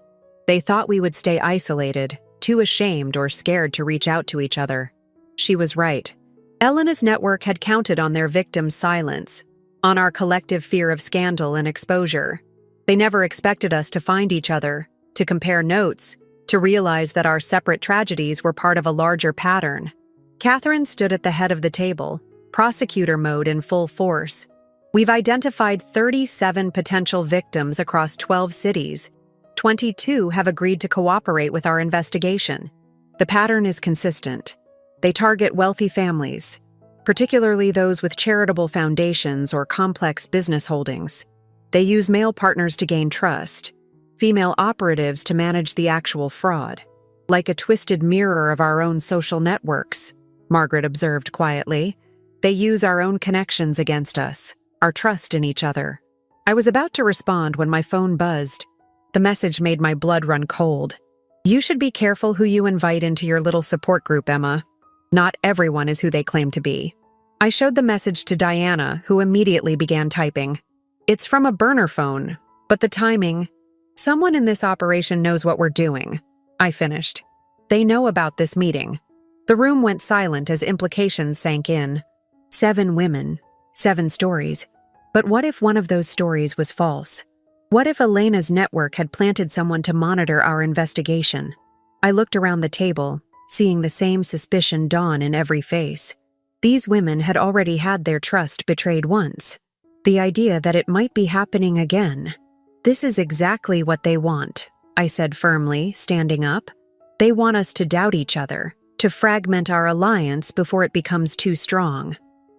They thought we would stay isolated, too ashamed or scared to reach out to each other. She was right. Elena's network had counted on their victims' silence, on our collective fear of scandal and exposure. They never expected us to find each other, to compare notes, to realize that our separate tragedies were part of a larger pattern. Catherine stood at the head of the table, prosecutor mode in full force. We've identified 37 potential victims across 12 cities. 22 have agreed to cooperate with our investigation. The pattern is consistent. They target wealthy families, particularly those with charitable foundations or complex business holdings. They use male partners to gain trust, female operatives to manage the actual fraud. Like a twisted mirror of our own social networks, Margaret observed quietly. They use our own connections against us, our trust in each other. I was about to respond when my phone buzzed. The message made my blood run cold. You should be careful who you invite into your little support group, Emma. Not everyone is who they claim to be. I showed the message to Diana, who immediately began typing. It's from a burner phone, but the timing. Someone in this operation knows what we're doing. I finished. They know about this meeting. The room went silent as implications sank in. 7 women, 7 stories. But what if one of those stories was false? What if Elena's network had planted someone to monitor our investigation? I looked around the table, seeing the same suspicion dawn in every face. These women had already had their trust betrayed once. The idea that it might be happening again. This is exactly what they want, I said firmly, standing up. They want us to doubt each other, to fragment our alliance before it becomes too strong.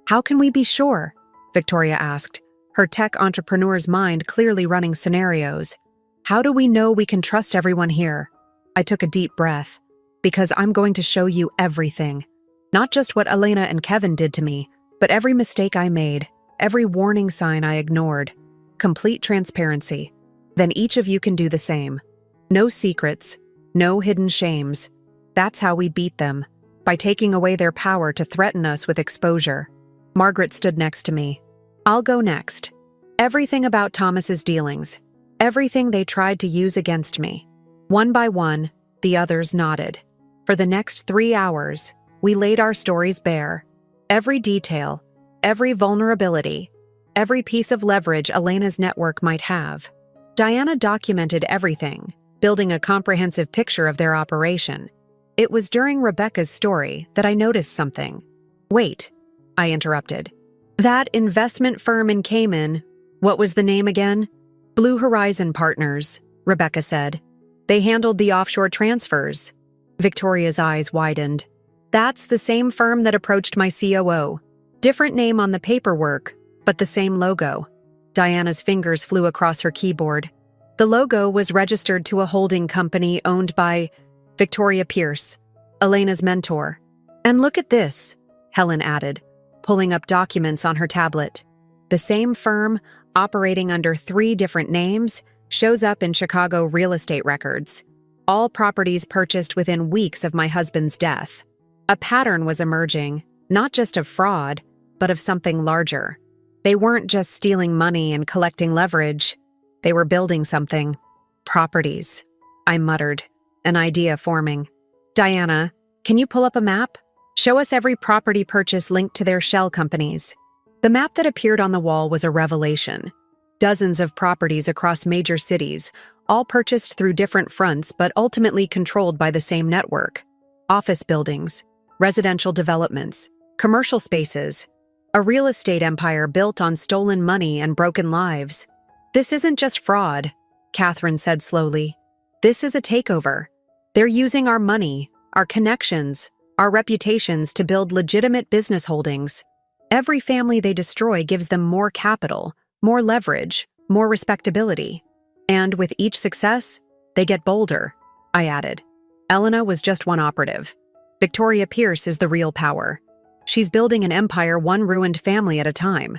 How can we be sure? Victoria asked, her tech entrepreneur's mind clearly running scenarios. How do we know we can trust everyone here? I took a deep breath. Because I'm going to show you everything. Not just what Elena and Kevin did to me, but every mistake I made, every warning sign I ignored. Complete transparency. Then each of you can do the same. No secrets, no hidden shames. That's how we beat them, by taking away their power to threaten us with exposure. Margaret stood next to me. I'll go next. Everything about Thomas's dealings. Everything they tried to use against me. One by one, the others nodded. For the next 3 hours, we laid our stories bare. Every detail, every vulnerability, every piece of leverage Elena's network might have. Diana documented everything, building a comprehensive picture of their operation. It was during Rebecca's story that I noticed something. Wait, I interrupted. That investment firm in Cayman, what was the name again? Blue Horizon Partners, Rebecca said. They handled the offshore transfers. Victoria's eyes widened. That's the same firm that approached my COO. Different name on the paperwork, but the same logo. Diana's fingers flew across her keyboard. The logo was registered to a holding company owned by Victoria Pierce, Elena's mentor. And look at this, Helen added, pulling up documents on her tablet. The same firm, operating under 3 different names, shows up in Chicago real estate records. All properties purchased within weeks of my husband's death. A pattern was emerging, not just of fraud, but of something larger. They weren't just stealing money and collecting leverage. They were building something. Properties, I muttered, an idea forming. Diana, can you pull up a map? Show us every property purchase linked to their shell companies. The map that appeared on the wall was a revelation. Dozens of properties across major cities, all purchased through different fronts but ultimately controlled by the same network. Office buildings, residential developments, commercial spaces, a real estate empire built on stolen money and broken lives. This isn't just fraud, Catherine said slowly. This is a takeover. They're using our money, our connections, our reputations to build legitimate business holdings. Every family they destroy gives them more capital, more leverage, more respectability. And with each success, they get bolder, I added. Elena was just one operative. Victoria Pierce is the real power. She's building an empire one ruined family at a time.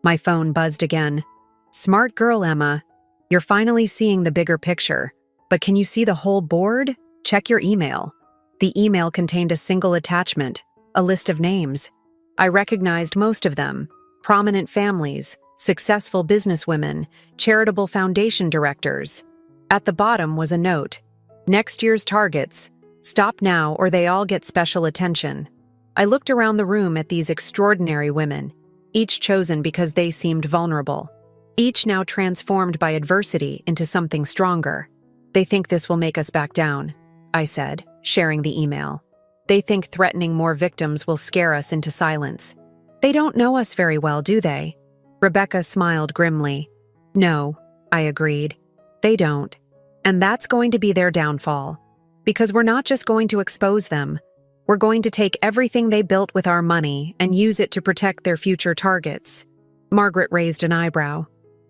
My phone buzzed again. Smart girl, Emma. You're finally seeing the bigger picture. But can you see the whole board? Check your email. The email contained a single attachment, a list of names. I recognized most of them. Prominent families, successful businesswomen, charitable foundation directors. At the bottom was a note: next year's targets. Stop now or they all get special attention. I looked around the room at these extraordinary women, each chosen because they seemed vulnerable, each now transformed by adversity into something stronger. They think this will make us back down, I said, sharing the email. They think threatening more victims will scare us into silence. They don't know us very well, do they? Rebecca smiled grimly. No, I agreed. They don't. And that's going to be their downfall. Because we're not just going to expose them. We're going to take everything they built with our money and use it to protect their future targets. Margaret raised an eyebrow.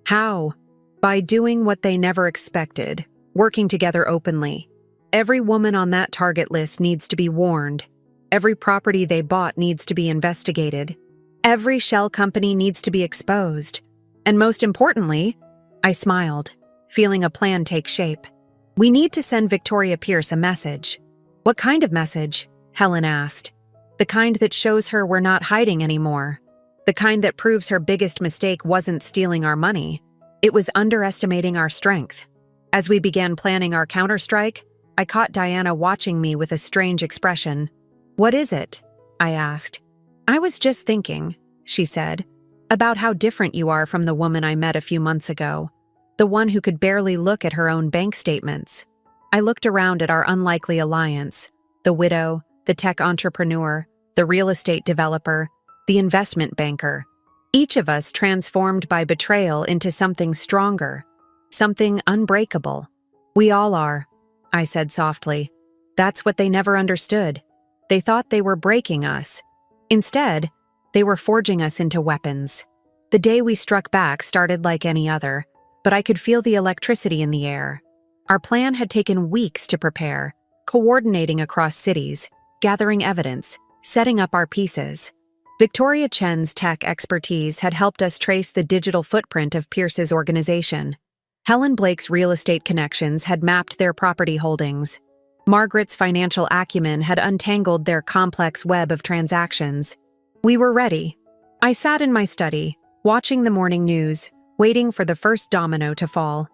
How? By doing what they never expected, working together openly. Every woman on that target list needs to be warned. Every property they bought needs to be investigated. Every shell company needs to be exposed. And most importantly, I smiled, feeling a plan take shape. We need to send Victoria Pierce a message. What kind of message? Helen asked. The kind that shows her we're not hiding anymore. The kind that proves her biggest mistake wasn't stealing our money. It was underestimating our strength. As we began planning our counterstrike, I caught Diana watching me with a strange expression. What is it? I asked. I was just thinking, she said, about how different you are from the woman I met a few months ago. The one who could barely look at her own bank statements. I looked around at our unlikely alliance, the widow, the tech entrepreneur, the real estate developer, the investment banker. Each of us transformed by betrayal into something stronger, something unbreakable. We all are, I said softly. That's what they never understood. They thought they were breaking us. Instead, they were forging us into weapons. The day we struck back started like any other, but I could feel the electricity in the air. Our plan had taken weeks to prepare, coordinating across cities, gathering evidence, setting up our pieces. Victoria Chen's tech expertise had helped us trace the digital footprint of Pierce's organization. Helen Blake's real estate connections had mapped their property holdings. Margaret's financial acumen had untangled their complex web of transactions. We were ready. I sat in my study, watching the morning news, waiting for the first domino to fall.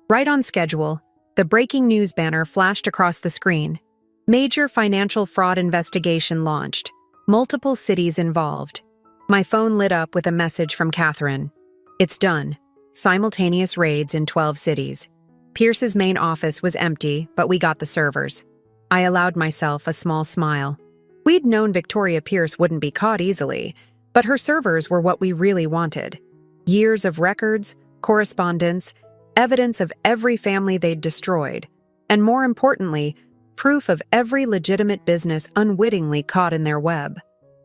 Right on schedule, the breaking news banner flashed across the screen. Major financial fraud investigation launched. Multiple cities involved. My phone lit up with a message from Catherine. It's done. Simultaneous raids in 12 cities. Pierce's main office was empty, but we got the servers. I allowed myself a small smile. We'd known Victoria Pierce wouldn't be caught easily, but her servers were what we really wanted. Years of records, correspondence, evidence of every family they'd destroyed, and more importantly, proof of every legitimate business unwittingly caught in their web.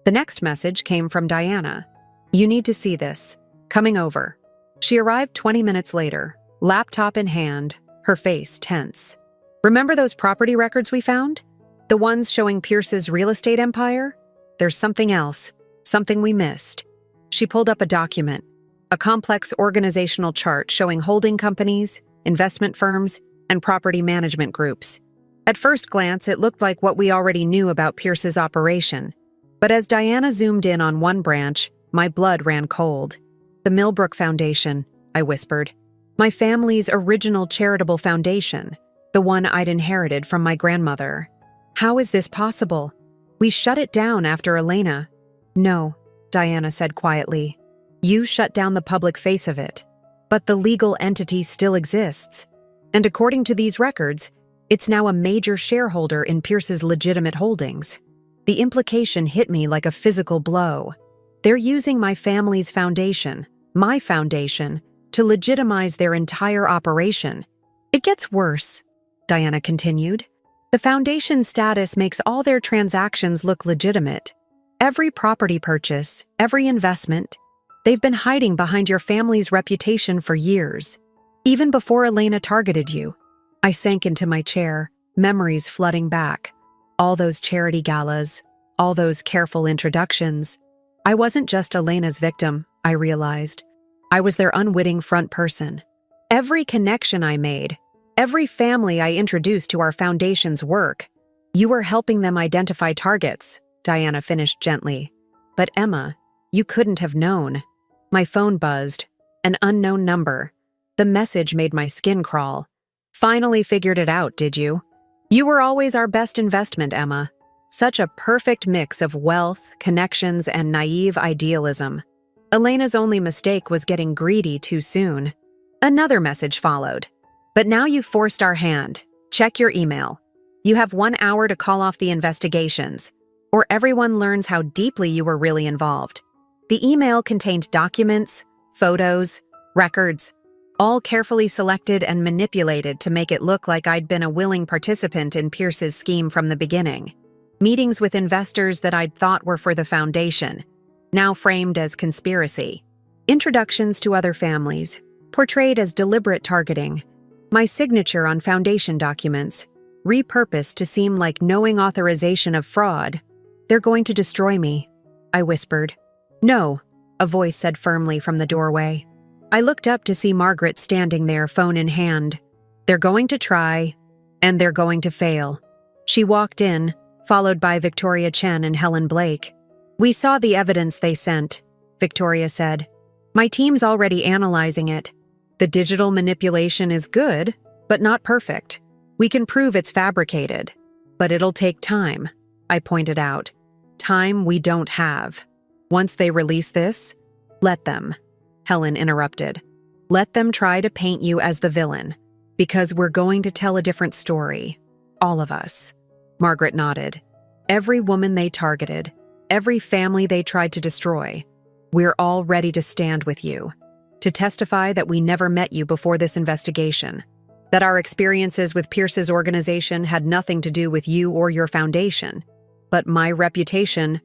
The next message came from Diana. You need to see this. Coming over. She arrived 20 minutes later, laptop in hand, her face tense. Remember those property records we found? The ones showing Pierce's real estate empire? There's something else, something we missed. She pulled up a document, a complex organizational chart showing holding companies, investment firms, and property management groups. At first glance, it looked like what we already knew about Pierce's operation. But as Diana zoomed in on one branch, my blood ran cold. The Millbrook Foundation, I whispered. My family's original charitable foundation, the one I'd inherited from my grandmother. How is this possible? We shut it down after Elena. No, Diana said quietly. You shut down the public face of it. But the legal entity still exists. And according to these records, it's now a major shareholder in Pierce's legitimate holdings. The implication hit me like a physical blow. They're using my family's foundation, my foundation, to legitimize their entire operation. It gets worse, Diana continued. The foundation's status makes all their transactions look legitimate. Every property purchase, every investment, they've been hiding behind your family's reputation for years. Even before Elena targeted you. I sank into my chair, memories flooding back. All those charity galas, all those careful introductions. I wasn't just Elena's victim, I realized. I was their unwitting front person. Every connection I made, every family I introduced to our foundation's work, you were helping them identify targets, Diana finished gently. But Emma, you couldn't have known. My phone buzzed. An unknown number. The message made my skin crawl. Finally figured it out, did you? You were always our best investment, Emma. Such a perfect mix of wealth, connections, and naive idealism. Elena's only mistake was getting greedy too soon. Another message followed. But now you've forced our hand. Check your email. You have 1 hour to call off the investigations, or everyone learns how deeply you were really involved. The email contained documents, photos, records, all carefully selected and manipulated to make it look like I'd been a willing participant in Pierce's scheme from the beginning. Meetings with investors that I'd thought were for the foundation, now framed as conspiracy. Introductions to other families, portrayed as deliberate targeting. My signature on foundation documents, repurposed to seem like knowing authorization of fraud. They're going to destroy me, I whispered. No, a voice said firmly from the doorway. I looked up to see Margaret standing there, phone in hand. They're going to try, and they're going to fail. She walked in, followed by Victoria Chen and Helen Blake. We saw the evidence they sent, Victoria said. My team's already analyzing it. The digital manipulation is good, but not perfect. We can prove it's fabricated, but it'll take time, I pointed out. Time we don't have. Once they release this, let them. Helen interrupted. Let them try to paint you as the villain, because we're going to tell a different story. All of us. Margaret nodded. Every woman they targeted, every family they tried to destroy. We're all ready to stand with you, to testify that we never met you before this investigation, that our experiences with Pierce's organization had nothing to do with you or your foundation. But my reputation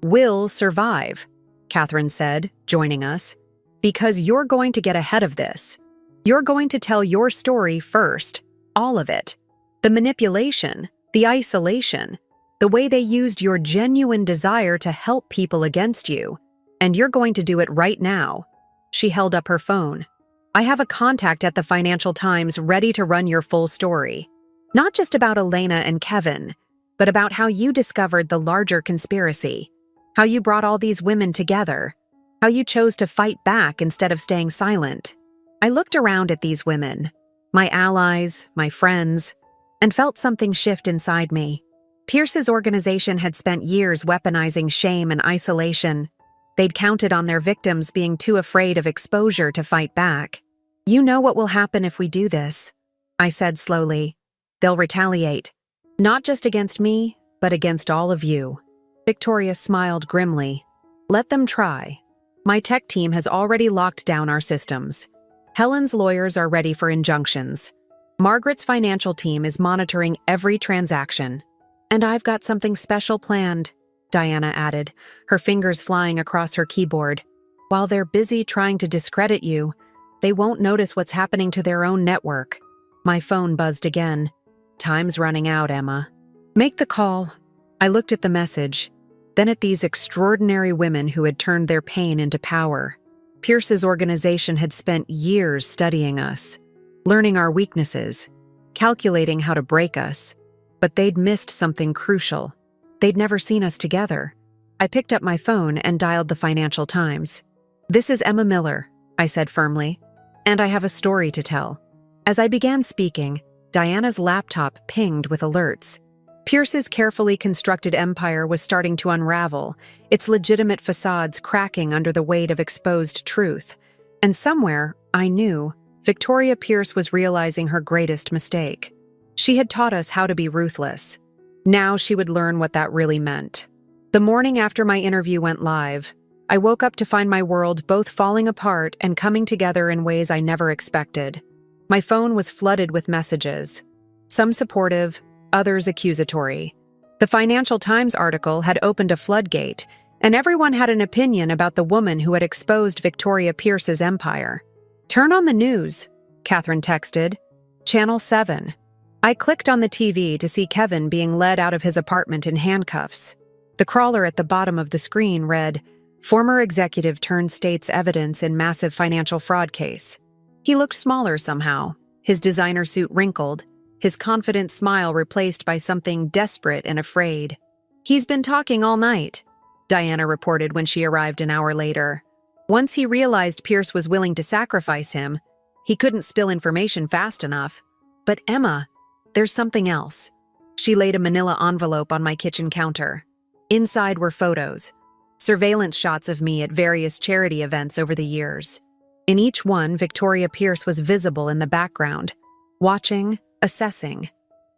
will survive, Catherine said, joining us, because you're going to get ahead of this. You're going to tell your story first, all of it. The manipulation, the isolation, the way they used your genuine desire to help people against you. And you're going to do it right now. She held up her phone. I have a contact at the Financial Times ready to run your full story. Not just about Elena and Kevin, but about how you discovered the larger conspiracy, how you brought all these women together, how you chose to fight back instead of staying silent. I looked around at these women, my allies, my friends, and felt something shift inside me. Pierce's organization had spent years weaponizing shame and isolation. They'd counted on their victims being too afraid of exposure to fight back. You know what will happen if we do this, I said slowly. They'll retaliate. Not just against me, but against all of you. Victoria smiled grimly. Let them try. My tech team has already locked down our systems. Helen's lawyers are ready for injunctions. Margaret's financial team is monitoring every transaction. And I've got something special planned, Diana added, her fingers flying across her keyboard. While they're busy trying to discredit you, they won't notice what's happening to their own network. My phone buzzed again. Time's running out, Emma. Make the call. I looked at the message, then at these extraordinary women who had turned their pain into power. Pierce's organization had spent years studying us, learning our weaknesses, calculating how to break us. But they'd missed something crucial. They'd never seen us together. I picked up my phone and dialed the Financial Times. This is Emma Miller, I said firmly, and I have a story to tell. As I began speaking, Diana's laptop pinged with alerts. Pierce's carefully constructed empire was starting to unravel, its legitimate facades cracking under the weight of exposed truth. And somewhere, I knew, Victoria Pierce was realizing her greatest mistake. She had taught us how to be ruthless. Now she would learn what that really meant. The morning after my interview went live, I woke up to find my world both falling apart and coming together in ways I never expected. My phone was flooded with messages, some supportive, others accusatory. The Financial Times article had opened a floodgate, and everyone had an opinion about the woman who had exposed Victoria Pierce's empire. Turn on the news, Catherine texted. Channel 7. I clicked on the TV to see Kevin being led out of his apartment in handcuffs. The crawler at the bottom of the screen read, "Former executive turned state's evidence in massive financial fraud case." He looked smaller somehow, his designer suit wrinkled, his confident smile replaced by something desperate and afraid. "He's been talking all night," Diana reported when she arrived an hour later. Once he realized Pierce was willing to sacrifice him, he couldn't spill information fast enough. But Emma, there's something else. She laid a manila envelope on my kitchen counter. Inside were photos, surveillance shots of me at various charity events over the years. In each one, Victoria Pierce was visible in the background, watching, assessing.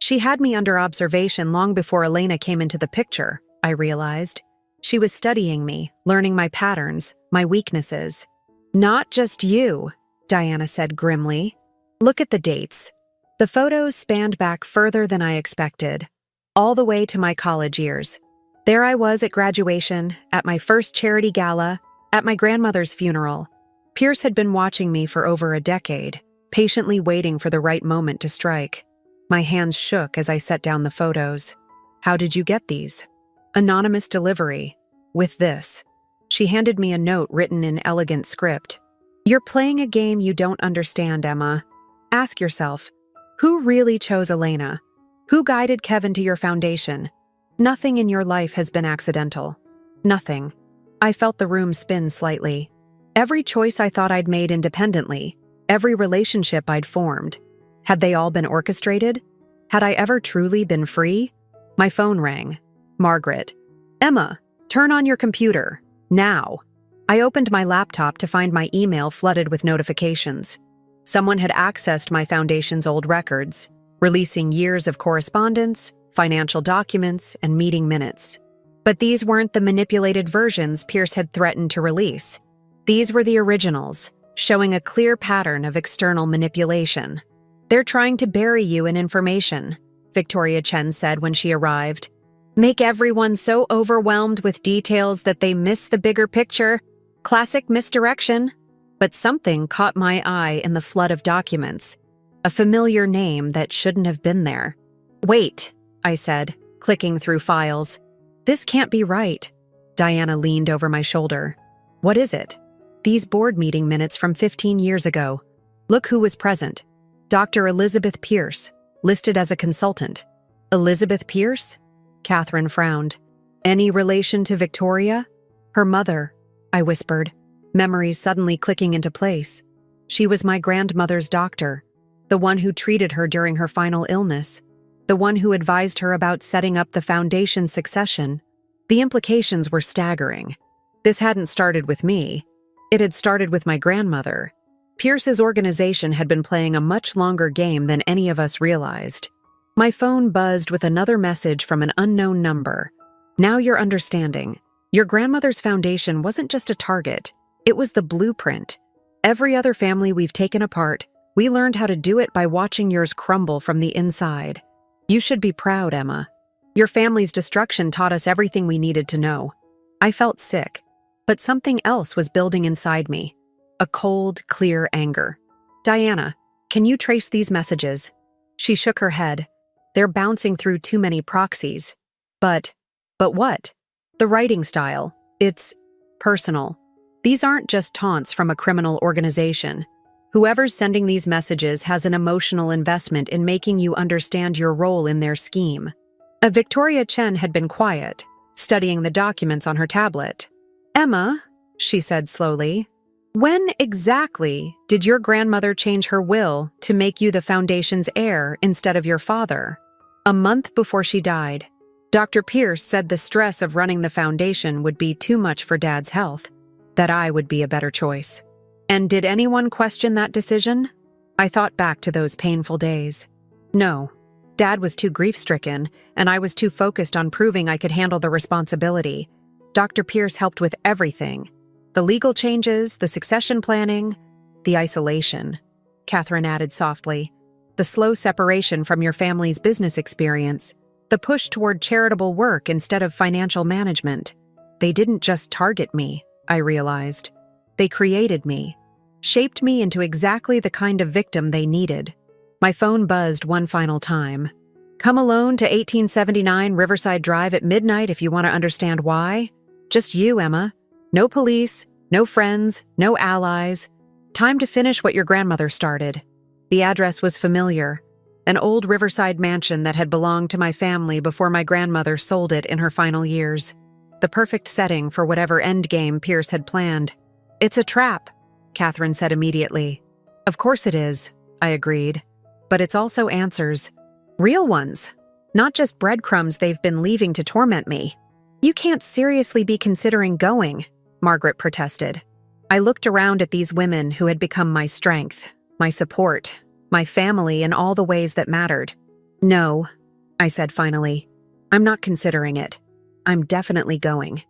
She had me under observation long before Elena came into the picture, I realized. She was studying me, learning my patterns, my weaknesses. Not just you, Diana said grimly. Look at the dates. The photos spanned back further than I expected, all the way to my college years. There I was at graduation, at my first charity gala, at my grandmother's funeral. Pierce had been watching me for over a decade, patiently waiting for the right moment to strike. My hands shook as I set down the photos. How did you get these? Anonymous delivery. With this. She handed me a note written in elegant script. You're playing a game you don't understand, Emma. Ask yourself, who really chose Elena? Who guided Kevin to your foundation? Nothing in your life has been accidental. Nothing. I felt the room spin slightly. Every choice I thought I'd made independently, every relationship I'd formed, had they all been orchestrated? Had I ever truly been free? My phone rang. Margaret. Emma, turn on your computer. Now. I opened my laptop to find my email flooded with notifications. Someone had accessed my foundation's old records, releasing years of correspondence, financial documents, and meeting minutes. But these weren't the manipulated versions Pierce had threatened to release. These were the originals, showing a clear pattern of external manipulation. They're trying to bury you in information, Victoria Chen said when she arrived. Make everyone so overwhelmed with details that they miss the bigger picture. Classic misdirection. But something caught my eye in the flood of documents. A familiar name that shouldn't have been there. Wait, I said, clicking through files. This can't be right. Diana leaned over my shoulder. What is it? These board meeting minutes from 15 years ago. Look who was present. Dr. Elizabeth Pierce, listed as a consultant. Elizabeth Pierce? Catherine frowned. Any relation to Victoria? Her mother, I whispered, memories suddenly clicking into place. She was my grandmother's doctor, the one who treated her during her final illness, the one who advised her about setting up the foundation's succession. The implications were staggering. This hadn't started with me. It had started with my grandmother. Pierce's organization had been playing a much longer game than any of us realized. My phone buzzed with another message from an unknown number. Now you're understanding. Your grandmother's foundation wasn't just a target. It was the blueprint. Every other family we've taken apart, we learned how to do it by watching yours crumble from the inside. You should be proud, Emma. Your family's destruction taught us everything we needed to know. I felt sick, but something else was building inside me. A cold, clear anger. Diana, can you trace these messages? She shook her head. They're bouncing through too many proxies. But what? The writing style. It's personal. These aren't just taunts from a criminal organization. Whoever's sending these messages has an emotional investment in making you understand your role in their scheme. Victoria Chen had been quiet, studying the documents on her tablet. Emma, she said slowly, when exactly did your grandmother change her will to make you the foundation's heir instead of your father? A month before she died. Dr. Pierce said the stress of running the foundation would be too much for Dad's health, that I would be a better choice. And did anyone question that decision? I thought back to those painful days. No, Dad was too grief-stricken, and I was too focused on proving I could handle the responsibility. Dr. Pierce helped with everything. The legal changes, the succession planning, the isolation. Catherine added softly. The slow separation from your family's business experience. The push toward charitable work instead of financial management. They didn't just target me, I realized. They created me, shaped me into exactly the kind of victim they needed. My phone buzzed one final time. Come alone to 1879 Riverside Drive at midnight if you want to understand why. Just you, Emma. No police, no friends, no allies. Time to finish what your grandmother started. The address was familiar. An old riverside mansion that had belonged to my family before my grandmother sold it in her final years. The perfect setting for whatever endgame Pierce had planned. It's a trap, Catherine said immediately. Of course it is, I agreed. But it's also answers. Real ones. Not just breadcrumbs they've been leaving to torment me. You can't seriously be considering going, Margaret protested. I looked around at these women who had become my strength, my support, my family in all the ways that mattered. No, I said finally. I'm not considering it. I'm definitely going.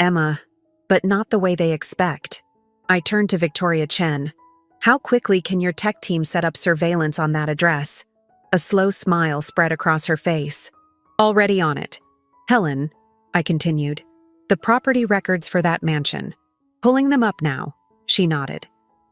Emma, but not the way they expect. I turned to Victoria Chen. How quickly can your tech team set up surveillance on that address? A slow smile spread across her face. Already on it. Helen, I continued, the property records for that mansion. Pulling them up now, she nodded.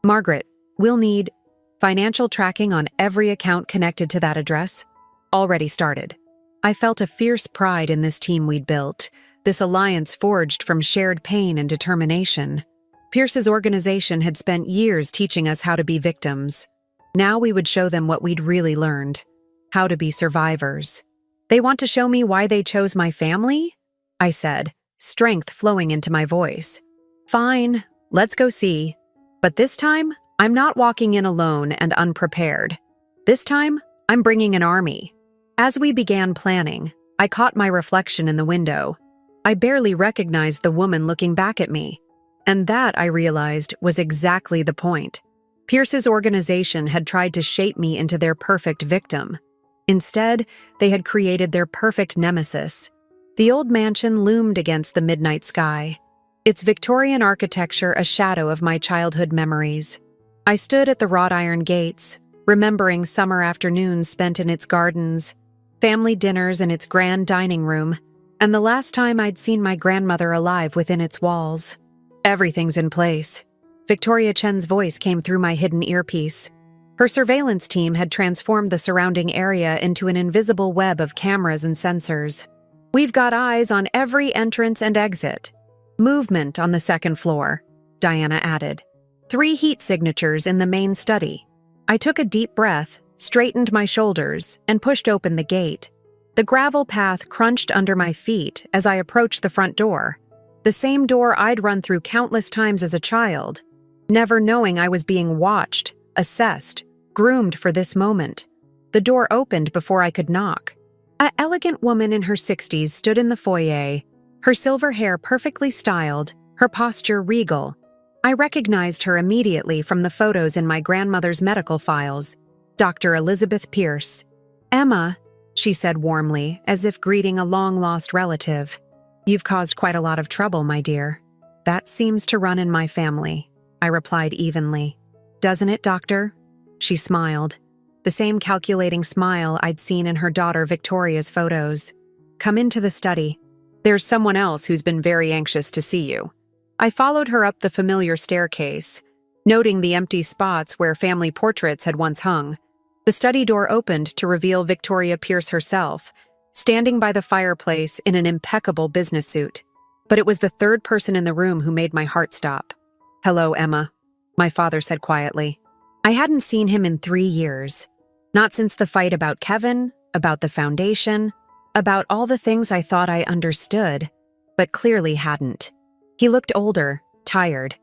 Margaret, we'll need financial tracking on every account connected to that address. Already started. I felt a fierce pride in this team we'd built, this alliance forged from shared pain and determination. Pierce's organization had spent years teaching us how to be victims. Now we would show them what we'd really learned. How to be survivors. They want to show me why they chose my family? I said, strength flowing into my voice. Fine, let's go see. But this time, I'm not walking in alone and unprepared. This time, I'm bringing an army. As we began planning, I caught my reflection in the window. I barely recognized the woman looking back at me. And that, I realized, was exactly the point. Pierce's organization had tried to shape me into their perfect victim. Instead, they had created their perfect nemesis. The old mansion loomed against the midnight sky, its Victorian architecture a shadow of my childhood memories. I stood at the wrought iron gates, remembering summer afternoons spent in its gardens, family dinners in its grand dining room, and the last time I'd seen my grandmother alive within its walls. Everything's in place. Victoria Chen's voice came through my hidden earpiece. Her surveillance team had transformed the surrounding area into an invisible web of cameras and sensors. We've got eyes on every entrance and exit. Movement on the second floor, Diana added. 3 heat signatures in the main study. I took a deep breath, straightened my shoulders, and pushed open the gate. The gravel path crunched under my feet as I approached the front door. The same door I'd run through countless times as a child, never knowing I was being watched, assessed, groomed for this moment. The door opened before I could knock. An elegant woman in her 60s stood in the foyer, her silver hair perfectly styled, her posture regal. I recognized her immediately from the photos in my grandmother's medical files. Dr. Elizabeth Pierce. Emma, she said warmly, as if greeting a long-lost relative. You've caused quite a lot of trouble, my dear. That seems to run in my family, I replied evenly. Doesn't it, doctor? She smiled. The same calculating smile I'd seen in her daughter Victoria's photos. Come into the study. There's someone else who's been very anxious to see you. I followed her up the familiar staircase, noting the empty spots where family portraits had once hung. The study door opened to reveal Victoria Pierce herself, standing by the fireplace in an impeccable business suit. But it was the third person in the room who made my heart stop. Hello, Emma, my father said quietly. I hadn't seen him in 3 years. Not since the fight about Kevin, about the foundation, about all the things I thought I understood, but clearly hadn't. He looked older, tired,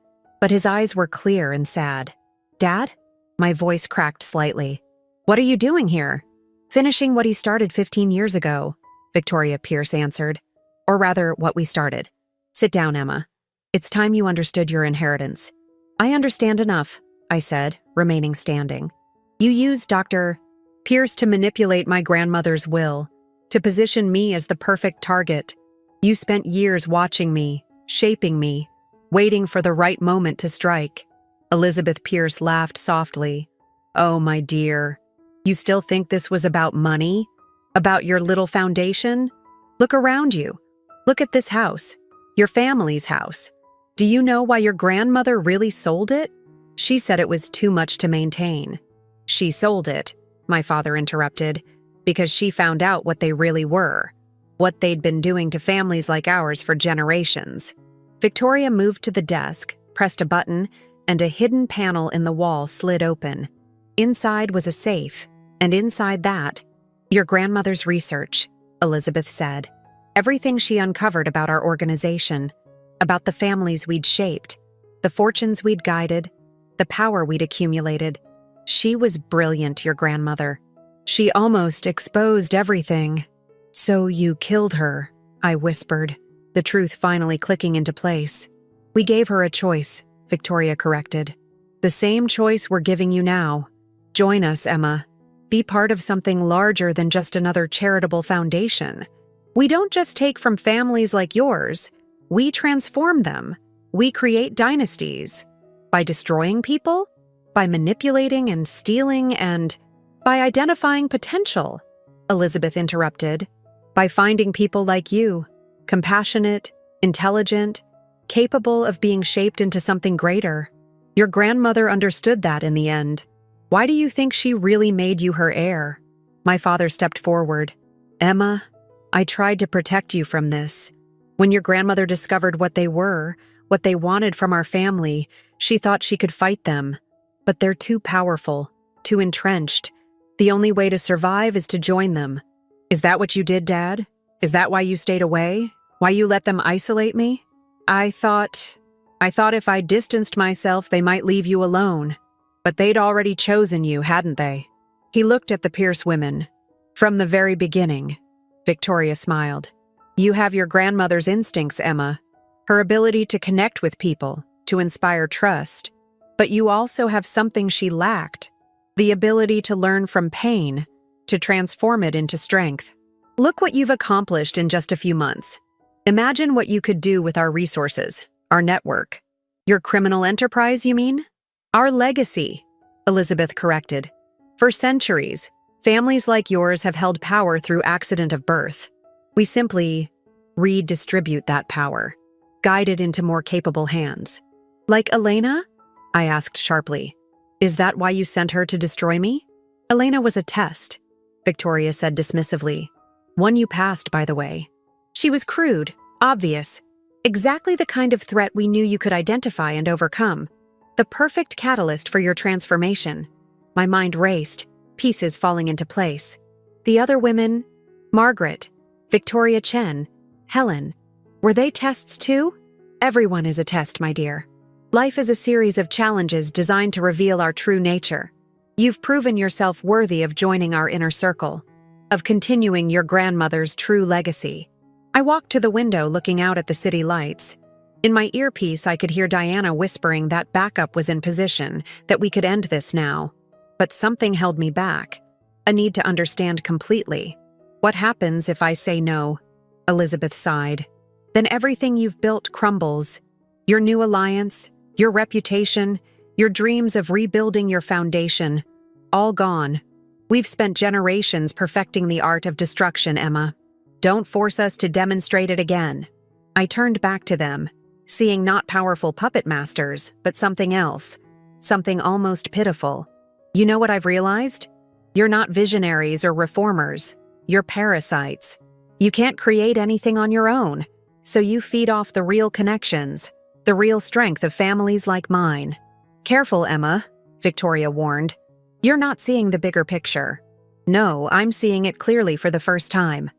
but his eyes were clear and sad. Dad? My voice cracked slightly. What are you doing here? Finishing what he started 15 years ago, Victoria Pierce answered. Or rather, what we started. Sit down, Emma. It's time you understood your inheritance. I understand enough, I said, remaining standing. You used Dr. Pierce to manipulate my grandmother's will, to position me as the perfect target. You spent years watching me, shaping me, waiting for the right moment to strike. Elizabeth Pierce laughed softly. Oh, my dear. You still think this was about money? About your little foundation? Look around you. Look at this house. Your family's house. Do you know why your grandmother really sold it? She said it was too much to maintain. She sold it, my father interrupted, because she found out what they really were, what they'd been doing to families like ours for generations. Victoria moved to the desk, pressed a button, and a hidden panel in the wall slid open. Inside was a safe, and inside that, your grandmother's research, Elizabeth said. Everything she uncovered about our organization, about the families we'd shaped, the fortunes we'd guided, the power we'd accumulated. She was brilliant, your grandmother. She almost exposed everything. So you killed her, I whispered, the truth finally clicking into place. We gave her a choice, Victoria corrected. The same choice we're giving you now. Join us, Emma. Be part of something larger than just another charitable foundation. We don't just take from families like yours. We transform them. We create dynasties. By destroying people? By manipulating and stealing and by identifying potential, Elizabeth interrupted. By finding people like you, compassionate, intelligent, capable of being shaped into something greater. Your grandmother understood that in the end. Why do you think she really made you her heir? My father stepped forward. Emma, I tried to protect you from this. When your grandmother discovered what they were, what they wanted from our family, she thought she could fight them. But they're too powerful, too entrenched. The only way to survive is to join them. Is that what you did, Dad? Is that why you stayed away? Why you let them isolate me? I thought if I distanced myself, they might leave you alone. But they'd already chosen you, hadn't they? He looked at the Pierce women. From the very beginning, Victoria smiled. You have your grandmother's instincts, Emma. Her ability to connect with people, to inspire trust. But you also have something she lacked. The ability to learn from pain, to transform it into strength. Look what you've accomplished in just a few months. Imagine what you could do with our resources, our network. Your criminal enterprise, you mean? Our legacy, Elizabeth corrected. For centuries, families like yours have held power through accident of birth. We simply redistribute that power, guide it into more capable hands. Like Elena? I asked sharply. Is that why you sent her to destroy me? Elena was a test, Victoria said dismissively. One you passed, by the way. She was crude, obvious, exactly the kind of threat we knew you could identify and overcome. The perfect catalyst for your transformation. My mind raced, pieces falling into place. The other women, Margaret, Victoria Chen, Helen, were they tests too? Everyone is a test, my dear. Life is a series of challenges designed to reveal our true nature. You've proven yourself worthy of joining our inner circle, of continuing your grandmother's true legacy. I walked to the window looking out at the city lights. In my earpiece, I could hear Diana whispering that backup was in position, that we could end this now. But something held me back, a need to understand completely. What happens if I say no? Elizabeth sighed. Then everything you've built crumbles. Your new alliance, your reputation, your dreams of rebuilding your foundation, all gone. We've spent generations perfecting the art of destruction, Emma. Don't force us to demonstrate it again. I turned back to them, seeing not powerful puppet masters, but something else, something almost pitiful. You know what I've realized? You're not visionaries or reformers. You're parasites. You can't create anything on your own, so you feed off the real connections, the real strength of families like mine. Careful, Emma, Victoria warned. You're not seeing the bigger picture. No, I'm seeing it clearly for the first time.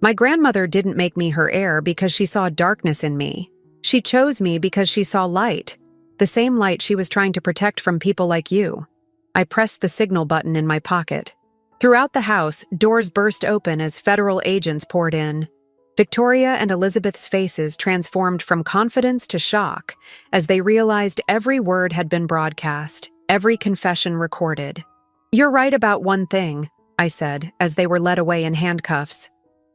My grandmother didn't make me her heir because she saw darkness in me. She chose me because she saw light, the same light she was trying to protect from people like you. I pressed the signal button in my pocket. Throughout the house, doors burst open as federal agents poured in. Victoria and Elizabeth's faces transformed from confidence to shock as they realized every word had been broadcast, every confession recorded. You're right about one thing, I said as they were led away in handcuffs.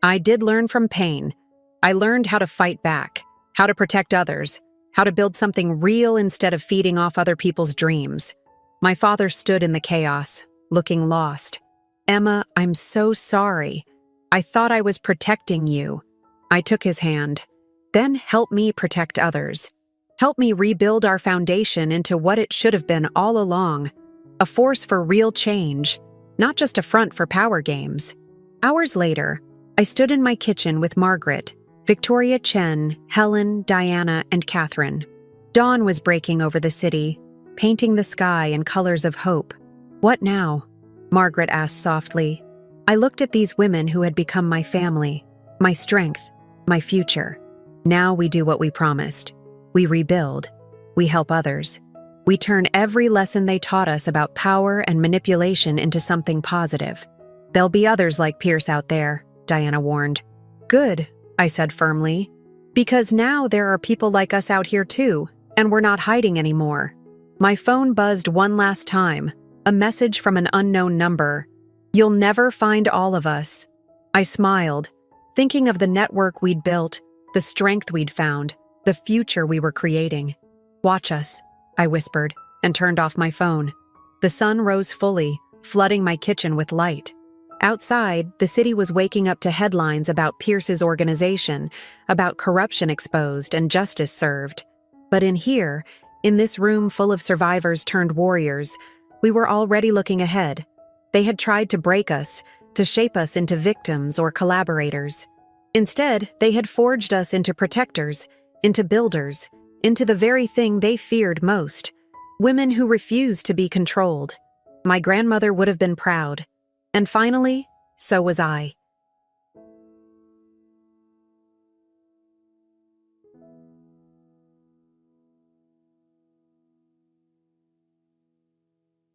I did learn from pain. I learned how to fight back, how to protect others, how to build something real instead of feeding off other people's dreams. My father stood in the chaos, looking lost. Emma, I'm so sorry. I thought I was protecting you. I took his hand. Then help me protect others. Help me rebuild our foundation into what it should have been all along. A force for real change, not just a front for power games. Hours later, I stood in my kitchen with Margaret, Victoria Chen, Helen, Diana, and Catherine. Dawn was breaking over the city, painting the sky in colors of hope. What now? Margaret asked softly. I looked at these women who had become my family, my strength, my future. Now we do what we promised. We rebuild. We help others. We turn every lesson they taught us about power and manipulation into something positive. There'll be others like Pierce out there, Diana warned. Good, I said firmly. Because now there are people like us out here too, and we're not hiding anymore. My phone buzzed one last time, a message from an unknown number. You'll never find all of us. I smiled, thinking of the network we'd built, the strength we'd found, the future we were creating. Watch us, I whispered, and turned off my phone. The sun rose fully, flooding my kitchen with light. Outside, the city was waking up to headlines about Pierce's organization, about corruption exposed and justice served. But in here, in this room full of survivors turned warriors, we were already looking ahead. They had tried to break us, to shape us into victims or collaborators. Instead, they had forged us into protectors, into builders, into the very thing they feared most, women who refused to be controlled. My grandmother would have been proud. And finally, so was I.